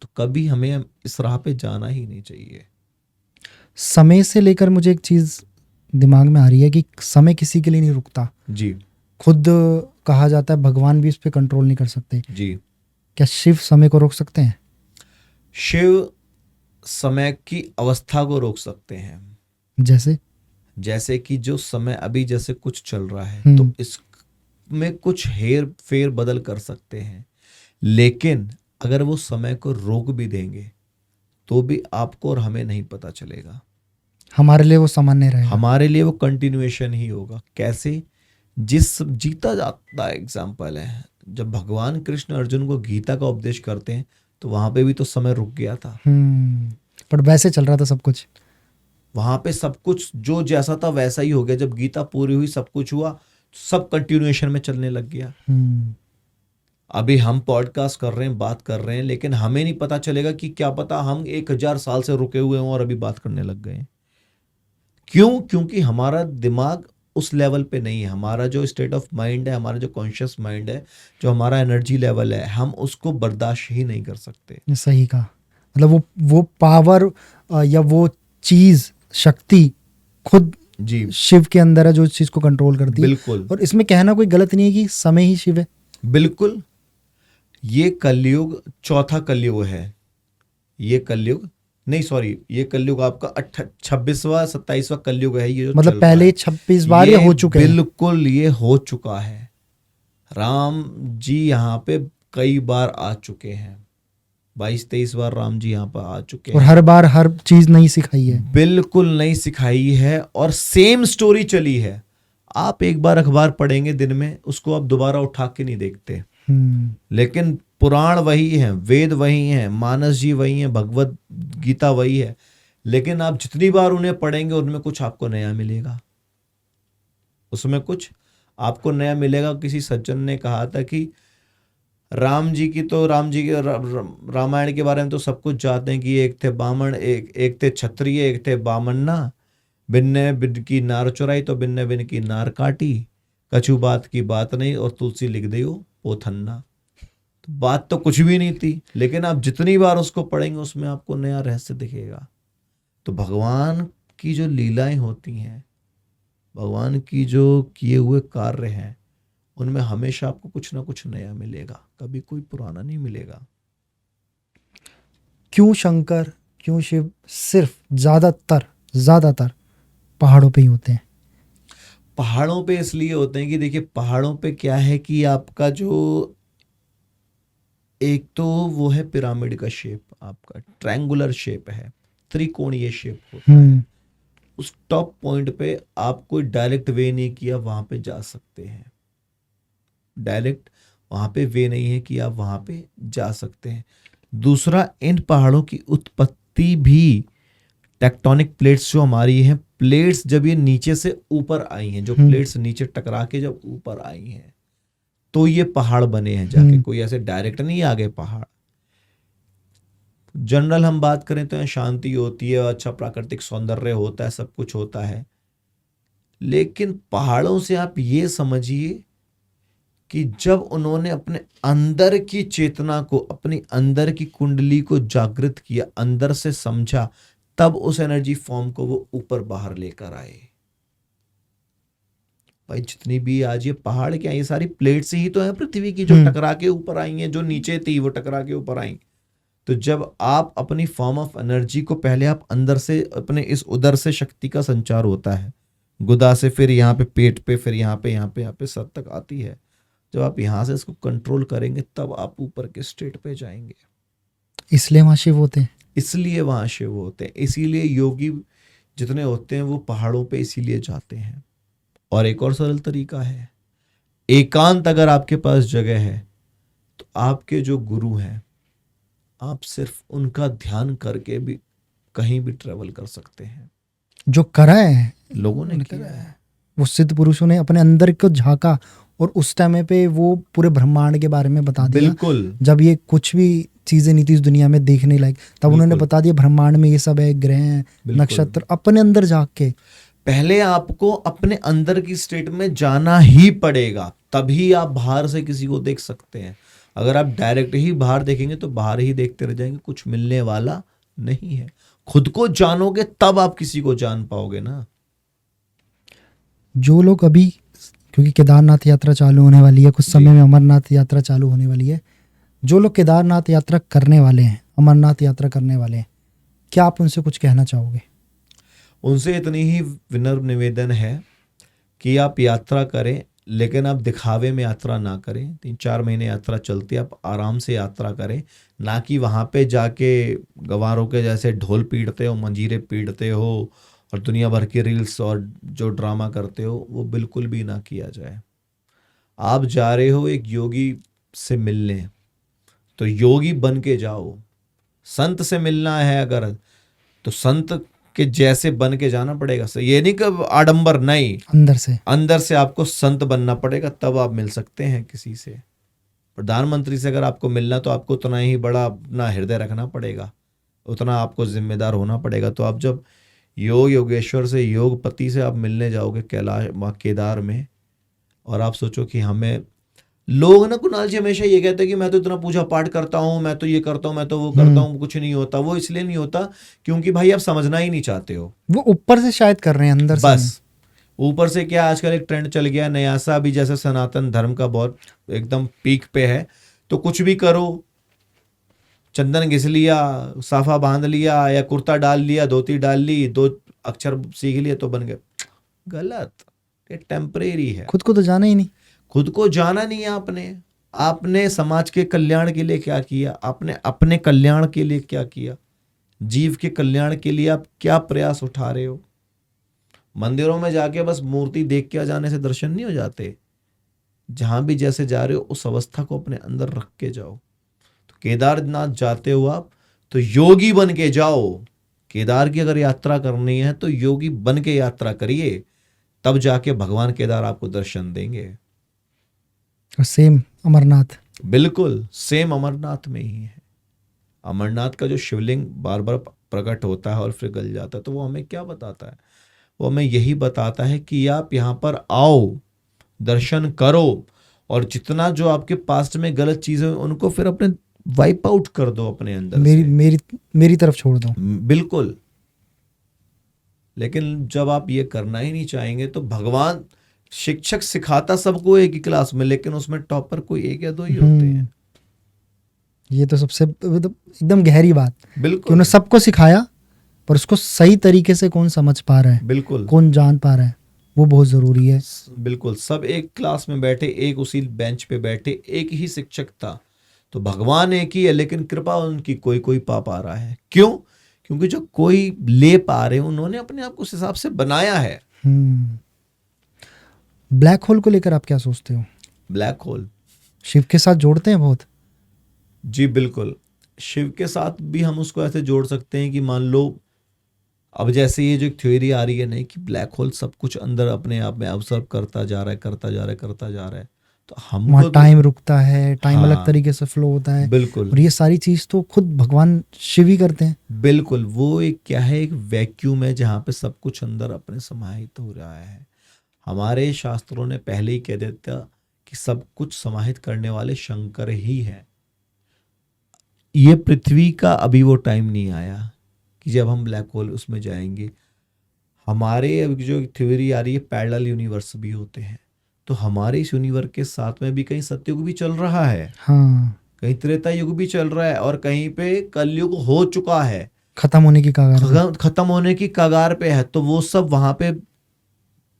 तो कभी हमें इस राह पे जाना ही नहीं चाहिए। समय से लेकर मुझे एक चीज दिमाग में आ रही है कि समय किसी के लिए नहीं रुकता जी। खुद कहा जाता है भगवान भी इस पे कंट्रोल नहीं कर सकते जी। क्या शिव समय को रोक सकते हैं? शिव समय की अवस्था को रोक सकते हैं। जैसे कि जो समय अभी जैसे कुछ चल रहा है तो इसमें कुछ हेर फेर बदल कर सकते हैं, लेकिन अगर वो समय को रोक भी देंगे तो भी आपको और हमें नहीं पता चलेगा। हमारे लिए वो सामान्य रहेगा, हमारे लिए वो कंटिन्यूएशन ही होगा। कैसे? जिस जीता जाता एग्जाम्पल है, जब भगवान कृष्ण अर्जुन को गीता का उपदेश करते हैं तो वहां पे भी तो समय रुक गया था। पर वैसे चल रहा था सब कुछ, वहां पे सब कुछ जो जैसा था वैसा ही हो गया। जब गीता पूरी हुई, सब कुछ हुआ, सब कंटिन्यूएशन में चलने लग गया। अभी हम पॉडकास्ट कर रहे हैं, बात कर रहे हैं, लेकिन हमें नहीं पता चलेगा कि क्या पता हम 1000 साल से रुके हुए हों और अभी बात करने लग गए। क्यों? क्योंकि हमारा दिमाग उस लेवल पे नहीं है। हमारा जो स्टेट ऑफ माइंड है, हमारा जो कॉन्शियस माइंड है, जो हमारा एनर्जी लेवल है, हम उसको बर्दाश्त ही नहीं कर सकते। सही कहा। मतलब वो पावर या वो चीज, शक्ति खुद जी शिव के अंदर है जो इस चीज को कंट्रोल करती है। बिल्कुल। और इसमें कहना कोई गलत नहीं है कि समय ही शिव है। बिल्कुल। ये कलयुग चौथा कलयुग है। ये कलयुग नहीं, सॉरी, ये कलयुग आपका 26वां 27वां कलयुग है। ये जो मतलब पहले 26 बार ये हो चुके हैं। बिल्कुल, ये हो चुका है। राम जी यहाँ पे कई बार आ चुके हैं, 22-23 बार राम जी यहाँ पर आ चुके हैं। और हर बार हर चीज नहीं सिखाई है। बिल्कुल नहीं सिखाई है, और सेम स्टोरी चली है। आप एक बार अखबार पढ़ेंगे दिन में, उसको आप दोबारा उठा के नहीं देखते। लेकिन पुराण वही है, वेद वही है, मानस जी वही है, भगवत गीता वही है, लेकिन आप जितनी बार उन्हें पढ़ेंगे उनमें कुछ आपको नया मिलेगा, उसमें कुछ आपको नया मिलेगा। किसी सज्जन ने कहा था कि राम जी की रामायण के बारे में तो सब कुछ जानते हैं कि एक थे बामण, एक थे क्षत्रिय, एक थे बामन्ना, बिन्ने बिन की नार चुराई तो बिन्ने बिन की नार काटी, कछु बात की बात नहीं और तुलसी लिख दे पोथन्ना। तो बात तो कुछ भी नहीं थी, लेकिन आप जितनी बार उसको पढ़ेंगे उसमें आपको नया रहस्य दिखेगा। तो भगवान की जो लीलाएं होती हैं, भगवान की जो किए हुए कार्य हैं, उनमें हमेशा आपको कुछ ना कुछ नया मिलेगा, कभी कोई पुराना नहीं मिलेगा। क्यों शंकर, क्यों शिव सिर्फ ज्यादातर पहाड़ों पे ही होते हैं? पहाड़ों पे इसलिए होते हैं कि देखिए, पहाड़ों पे क्या है कि आपका जो एक तो वो है पिरामिड का शेप, आपका ट्रायंगुलर शेप है, त्रिकोणीय शेप होता है। उस टॉप पॉइंट पे आप कोई डायरेक्ट वे नहीं किया वहां पे जा सकते हैं, डायरेक्ट वहां पे वे नहीं है कि आप वहां पे जा सकते हैं। दूसरा, इन पहाड़ों की उत्पत्ति भी टेक्टोनिक प्लेट्स जो हमारी हैं, प्लेट्स जब ये नीचे से ऊपर आई हैं, जो प्लेट्स नीचे टकरा के जब ऊपर आई हैं तो ये पहाड़ बने हैं जाके, कोई ऐसे डायरेक्ट नहीं आ गए पहाड़। जनरल हम बात करें तो यहाँ शांति होती है, अच्छा प्राकृतिक सौंदर्य होता है, सब कुछ होता है, लेकिन पहाड़ों से आप ये समझिए कि जब उन्होंने अपने अंदर की चेतना को, अपनी अंदर की कुंडली को जागृत किया, अंदर से समझा, तब उस एनर्जी फॉर्म को वो ऊपर बाहर लेकर आए। भाई जितनी भी आज ये पहाड़ क्या, ये सारी प्लेट्स ही तो है पृथ्वी की, जो टकरा के ऊपर आई हैं, जो नीचे थी वो टकरा के ऊपर आई। तो जब आप अपनी फॉर्म ऑफ एनर्जी को, पहले आप अंदर से, अपने इस उदर से शक्ति का संचार होता है, गुदा से, फिर यहाँ पे पेट पे, फिर यहाँ पे सर तक आती है। जब आप यहाँ से इसको कंट्रोल करेंगे तब आप ऊपर के स्टेट पे जाएंगे। इसलिए वहां शिव होते हैं, इसलिए वहां शिव होते हैं, इसीलिए योगी जितने होते हैं वो पहाड़ों पे इसीलिए जाते हैं। और एक और सरल तरीका है, एकांत अगर आपके पास जगह है तो आपके जो गुरु हैं, आप सिर्फ उनका ध्यान करके भी कहीं भी ट्रेवल कर सकते हैं। जो करा है लोगों ने किया है, वो सिद्ध पुरुषों ने अपने अंदर को झांका और उस टाइम पे वो पूरे ब्रह्मांड के बारे में बता दिया। बिल्कुल, जब ये कुछ भी चीजें नहीं थी इस दुनिया में देखने लायक, तब उन्होंने बता दिया ब्रह्मांड में ये सब है, ग्रह, नक्षत्र, अपने अंदर झांक के। पहले आपको अपने अंदर की स्टेट में जाना ही पड़ेगा, तभी आप बाहर से किसी को देख सकते हैं। अगर आप डायरेक्ट ही बाहर देखेंगे तो बाहर ही देखते रह जाएंगे, कुछ मिलने वाला नहीं है। खुद को जानोगे तब आप किसी को जान पाओगे ना। जो लोग अभी, क्योंकि केदारनाथ यात्रा चालू होने वाली है, कुछ समय में अमरनाथ यात्रा चालू होने वाली है, जो लोग केदारनाथ यात्रा करने वाले हैं, अमरनाथ यात्रा करने वाले हैं, क्या आप उनसे कुछ कहना चाहोगे? उनसे इतनी ही विनम्र निवेदन है कि आप यात्रा करें, लेकिन आप दिखावे में यात्रा ना करें। 3-4 महीने यात्रा चलती है, आप आराम से यात्रा करें, ना कि वहाँ पे जाके गंवारों के जैसे ढोल पीटते हो, मंजीरे पीटते हो और दुनिया भर की रील्स और जो ड्रामा करते हो, वो बिल्कुल भी ना किया जाए। आप जा रहे हो एक योगी से मिलने, तो योगी बन के जाओ। संत से मिलना है अगर, तो संत के जैसे बन के जाना पड़ेगा। ये नहीं कि आडंबर नहीं, अंदर से आपको संत बनना पड़ेगा, तब आप मिल सकते हैं किसी से। प्रधानमंत्री से अगर आपको मिलना तो आपको उतना ही बड़ा अपना हृदय रखना पड़ेगा, उतना आपको जिम्मेदार होना पड़ेगा। तो आप जब योगेश्वर से, योगपति से आप मिलने जाओगे कैलाश केदार में, और आप सोचो कि हमें, लोग ना कुणाल जी हमेशा ये कहते हैं कि मैं तो इतना पूजा पाठ करता हूँ, मैं तो ये करता हूँ, मैं तो वो करता हूँ, कुछ नहीं होता। वो इसलिए नहीं होता क्योंकि भाई आप समझना ही नहीं चाहते हो। वो ऊपर से शायद कर रहे हैं, अंदर से बस ऊपर से क्या, आजकल एक ट्रेंड चल गया नया सा, अभी जैसे सनातन धर्म का बहुत एकदम पीक पे है, तो कुछ भी करो, चंदन घिस लिया, साफा बांध लिया, या कुर्ता डाल लिया, धोती डाल ली, 2 अक्षर सीख लिए तो बन गए। गलत, ये टेम्परेरी है। खुद को तो जाना ही नहीं, खुद को जाना नहीं है आपने समाज के कल्याण के लिए क्या किया, आपने अपने कल्याण के लिए क्या किया, जीव के कल्याण के लिए आप क्या प्रयास उठा रहे हो। मंदिरों में जाके बस मूर्ति देख के आ जाने से दर्शन नहीं हो जाते। जहां भी जैसे जा रहे हो उस अवस्था को अपने अंदर रख के जाओ। तो केदारनाथ जाते हो आप तो योगी बन के जाओ। केदार की अगर यात्रा करनी है तो योगी बन के यात्रा करिए, तब जाके भगवान केदार आपको दर्शन देंगे। और सेम अमरनाथ, बिल्कुल सेम अमरनाथ में ही है। अमरनाथ का जो शिवलिंग बार बार प्रकट होता है और फिर गल जाता है, तो वो हमें क्या बताता है? वो हमें यही बताता है कि आप यहाँ पर आओ, दर्शन करो, और जितना जो आपके पास्ट में गलत चीजें उनको फिर अपने वाइप आउट कर दो अपने अंदर मेरी से। मेरी मेरी तरफ छोड़ दो। बिल्कुल। लेकिन जब आप ये करना ही नहीं चाहेंगे तो भगवान शिक्षक सिखाता सबको एक ही क्लास में, लेकिन उसमें टॉपर कोई एक या दो ही होते हैं। ये तो सबसे एकदम गहरी बात कि बिल्कुल उन्होंने सबको सिखाया, पर उसको सही तरीके से कौन समझ पा रहा है, बिल्कुल कौन जान पा रहा है, वो बहुत जरूरी है। बिल्कुल। सब एक क्लास में बैठे, एक उसी बेंच पे बैठे, एक ही शिक्षक था, तो भगवान एक ही है, लेकिन कृपा उनकी कोई कोई पा रहा है। क्यों? क्योंकि जो कोई ले पा रहे हैं उन्होंने अपने आप को उस हिसाब से बनाया है। ब्लैक होल को लेकर आप क्या सोचते हो? ब्लैक होल शिव के साथ जोड़ते हैं बहुत? जी बिल्कुल, शिव के साथ भी हम उसको ऐसे जोड़ सकते हैं कि मान लो अब जैसे ये जो एक थ्योरी आ रही है नहीं कि ब्लैक होल सब कुछ अंदर अपने आप में ऑब्जर्व करता जा रहा है, करता जा रहा है, करता जा रहा है, तो हमको वहाँ टाइम रुकता है, टाइम अलग तरीके से फ्लो होता है। बिल्कुल और ये सारी चीज तो खुद भगवान शिव ही करते हैं। बिल्कुल। वो एक क्या है, एक वैक्यूम है जहाँ पे सब कुछ अंदर अपने समाहित हो रहा है। हमारे शास्त्रों ने पहले ही कह देता कि सब कुछ समाहित करने वाले शंकर ही हैं। ये पृथ्वी का अभी वो टाइम नहीं आया कि जब हम ब्लैक होल उसमें जाएंगे। हमारे अभी जो थ्योरी आ रही है पैरेलल यूनिवर्स भी होते हैं, तो हमारे इस यूनिवर्स के साथ में भी कहीं सतयुग भी चल रहा है, हाँ, कहीं त्रेता युग भी चल रहा है, और कहीं पे कलयुग हो चुका है, खत्म होने की कगार पे। खत्म होने की कगार पे है। तो वो सब वहां पे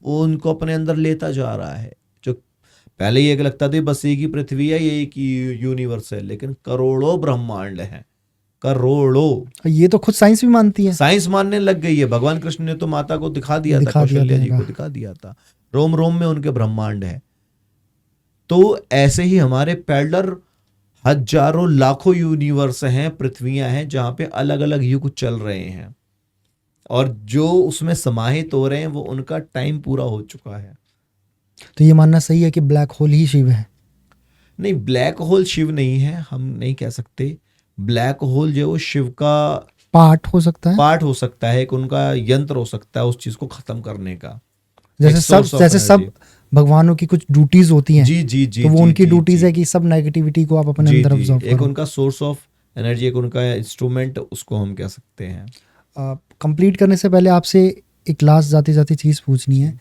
वो उनको अपने अंदर लेता जा रहा है। जो पहले ये लगता था बस एक ही पृथ्वी है, ये एक ही यूनिवर्स है, लेकिन करोड़ों ब्रह्मांड हैं, करोड़ों। ये तो खुद साइंस भी मानती है। साइंस मानने लग गई है। भगवान कृष्ण ने तो माता को दिखा दिया था, कौशल्या जी को दिखा दिया था, रोम रोम में उनके ब्रह्मांड है। तो ऐसे ही हमारे पैरेलल हजारों लाखों यूनिवर्स हैं, पृथ्वियां हैं, जहां पे अलग अलग युग चल रहे हैं, और जो उसमें समाहित हो रहे हैं वो उनका टाइम पूरा हो चुका है। तो ये मानना सही है कि ब्लैक होल ही शिव है? नहीं, ब्लैक होल शिव नहीं है, हम नहीं कह सकते। ब्लैक होल जो वो शिव का पार्ट हो सकता है, पार्ट हो सकता है, एक उनका यंत्र हो सकता है उस चीज को खत्म करने का। जैसे सब भगवानों की कुछ ड्यूटीज होती हैं। जी जी जी। तो वो जी, उनकी जी, ड्यूटीज जी, है कि सब नेगेटिविटी को आप अपने अंदर ऑब्जर्व करो। एक उनका सोर्स ऑफ एनर्जी, एक उनका इंस्ट्रूमेंट, उसको हम कह सकते हैं। कंप्लीट करने से पहले आपसे एक लास्ट जाती जाती चीज पूछनी है।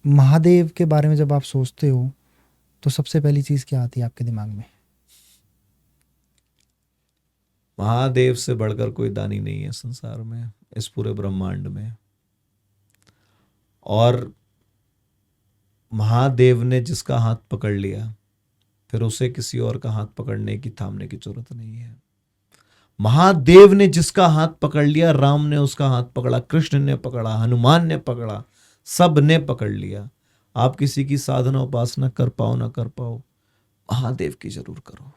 महादेव के बारे में जब आप सोचते हो तो सबसे पहली चीज क्या आती है आपके दिमाग में? महादेव से बढ़कर कोई दानी नहीं है संसार में, इस पूरे ब्रह्मांड में। और महादेव ने जिसका हाथ पकड़ लिया, फिर उसे किसी और का हाथ पकड़ने की, थामने की जरूरत नहीं है। महादेव ने जिसका हाथ पकड़ लिया, राम ने उसका हाथ पकड़ा, कृष्ण ने पकड़ा, हनुमान ने पकड़ा, सब ने पकड़ लिया। आप किसी की साधना उपासना कर पाओ ना कर पाओ, महादेव की जरूर करो,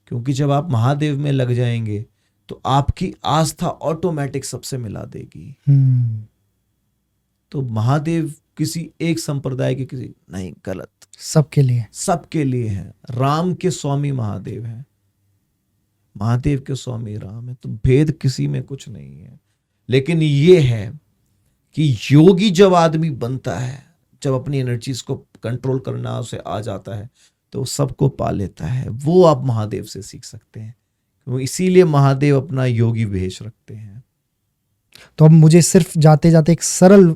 क्योंकि जब आप महादेव में लग जाएंगे तो आपकी आस्था ऑटोमेटिक सबसे मिला देगी। तो महादेव किसी एक संप्रदाय के किसी नहीं, गलत, सबके लिए, सबके लिए है। राम के स्वामी महादेव है, महादेव के स्वामी राम है, तो भेद किसी में कुछ नहीं है। लेकिन ये है कि योगी जब आदमी बनता है, जब अपनी एनर्जीज को कंट्रोल करना उसे आ जाता है, तो सबको पा लेता है। वो आप महादेव से सीख सकते हैं, क्योंकि इसीलिए महादेव अपना योगी भेष रखते हैं। तो अब मुझे सिर्फ जाते जाते एक सरल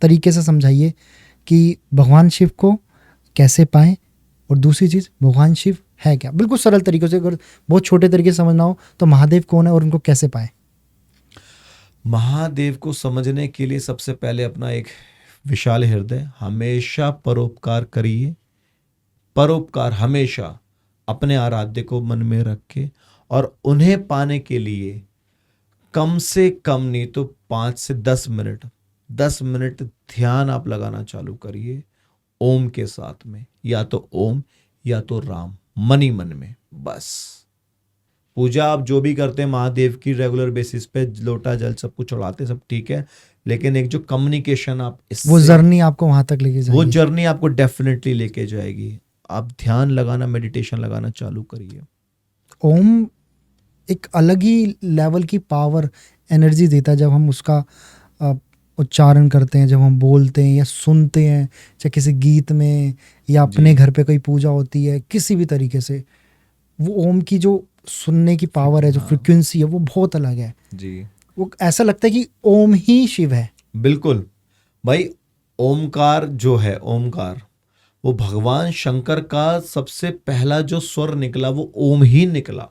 तरीके से समझाइए कि भगवान शिव को कैसे पाएं, और दूसरी चीज भगवान शिव है क्या? बिल्कुल सरल तरीके से, अगर बहुत छोटे तरीके से समझना हो तो महादेव कौन है और उनको कैसे पाएं? महादेव को समझने के लिए सबसे पहले अपना एक विशाल हृदय, हमेशा परोपकार करिए। परोपकार हमेशा अपने आराध्य को मन में रखे, और उन्हें पाने के लिए कम से कम नहीं तो 5 से 10 मिनट 10 मिनट ध्यान आप लगाना चालू करिए ओम के साथ में, या तो ओम या तो राम, मन ही मन में। बस पूजा आप जो भी करते हैं महादेव की रेगुलर बेसिस पे, लोटा जल सब कुछ चढ़ाते, सब ठीक है, लेकिन एक जो कम्युनिकेशन आप वो जर्नी आपको वहां तक लेके वो जाएगी। जर्नी आपको डेफिनेटली लेके जाएगी। आप ध्यान लगाना, मेडिटेशन लगाना चालू करिए। ओम एक अलग ही लेवल की पावर, एनर्जी देता है जब हम उसका उच्चारण करते हैं, जब हम बोलते हैं या सुनते हैं, चाहे किसी गीत में या अपने घर पे कोई पूजा होती है, किसी भी तरीके से वो ओम की जो सुनने की पावर है, जो फ्रिक्वेंसी है, वो बहुत अलग है जी। वो ऐसा लगता है कि ओम ही शिव है। बिल्कुल भाई, ओमकार जो है, ओमकार वो भगवान शंकर का सबसे पहला जो स्वर निकला वो ओम ही निकला।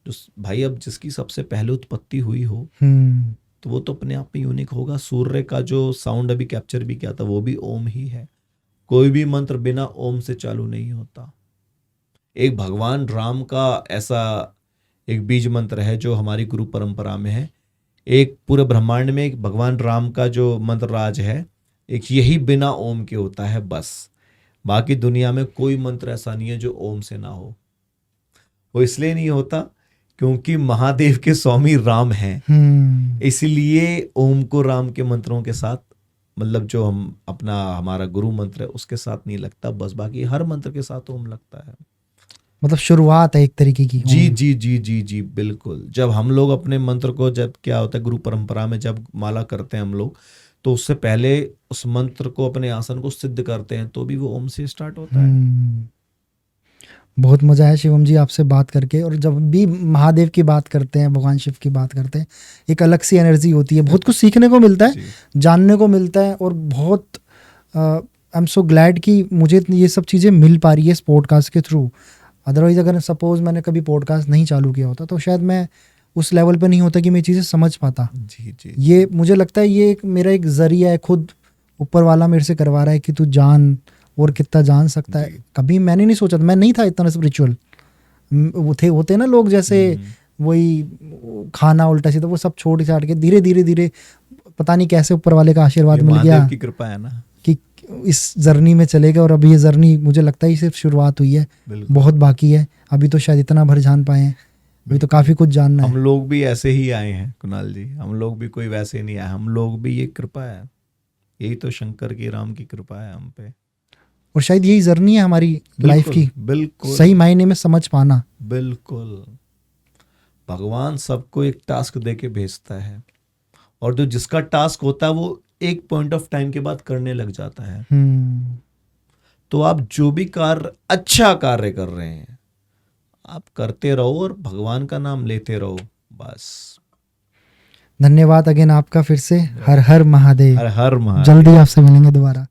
जो भाई अब जिसकी सबसे पहले उत्पत्ति हुई हो तो वो तो अपने आप में यूनिक होगा। सूर्य का जो साउंड अभी कैप्चर भी किया था वो भी ओम ही है। कोई भी मंत्र बिना ओम से चालू नहीं होता। एक भगवान राम का ऐसा एक बीज मंत्र है जो हमारी गुरु परंपरा में है। एक पूरे ब्रह्मांड में एक भगवान राम का जो मंत्र राज है, एक यही बिना ओम के होता है बस। बाकी दुनिया में कोई मंत्र ऐसा नहीं है जो ओम से ना हो। वो इसलिए नहीं होता क्योंकि महादेव के स्वामी राम हैं, इसीलिए ओम को राम के मंत्रों के साथ, मतलब जो हम अपना हमारा गुरु मंत्र है उसके साथ नहीं लगता, बस बाकी हर मंत्र के साथ ओम लगता है। मतलब शुरुआत है एक तरीके की। जी जी जी जी जी बिल्कुल। जब हम लोग अपने मंत्र को, जब क्या होता है गुरु परंपरा में जब माला करते हैं हम लोग, तो उससे पहले उस मंत्र को, अपने आसन को सिद्ध करते हैं, तो भी वो ओम से स्टार्ट होता है। बहुत मजा आया शिवम जी आपसे बात करके। और जब भी महादेव की बात करते हैं, भगवान शिव की बात करते हैं, एक अलग सी एनर्जी होती है, बहुत कुछ सीखने को मिलता है, जानने को मिलता है। और बहुत आई एम सो ग्लैड कि मुझे ये सब चीज़ें मिल पा रही है इस पॉडकास्ट के थ्रू। अदरवाइज अगर सपोज मैंने कभी पॉडकास्ट नहीं चालू किया होता तो शायद मैं उस लेवल पे नहीं होता कि मैं चीज़ें समझ पाता। जी जी। ये मुझे लगता है ये एक मेरा एक जरिया है, खुद ऊपर वाला मेरे से करवा रहा है कि तू जान और कितना जान सकता है। कभी मैंने नहीं सोचा था, मैं नहीं था इतना स्पिरिचुअल। होते ना लोग जैसे वही खाना उल्टा सीधा, वो सब छोड़ छाड़ के धीरे धीरे धीरे पता नहीं कैसे ऊपर वाले का आशीर्वाद मिल गया, महादेव की कृपा है ना, कि इस जर्नी में चले गए। और अभी ये जर्नी मुझे लगता है सिर्फ शुरुआत हुई है, बहुत बाकी है। अभी तो शायद इतना भर जान पाए हैं, अभी तो काफी कुछ जानना है। हम लोग भी ऐसे ही आए हैं कुणाल जी, हम लोग भी कोई वैसे नहीं आए, हम लोग भी ये कृपा है, यही तो शंकर की, राम की कृपा है हम पे। और शायद यही जर्नी है हमारी लाइफ की, बिल्कुल सही मायने में समझ पाना। बिल्कुल। भगवान सबको एक टास्क दे के भेजता है, और जो जिसका टास्क होता है वो एक पॉइंट ऑफ टाइम के बाद करने लग जाता है। तो आप जो भी कार्य, अच्छा कार्य कर रहे हैं, आप करते रहो और भगवान का नाम लेते रहो बस। धन्यवाद अगेन आपका फिर से। हर हर महादेव। हर हर महादेव। जल्दी आपसे मिलेंगे दोबारा।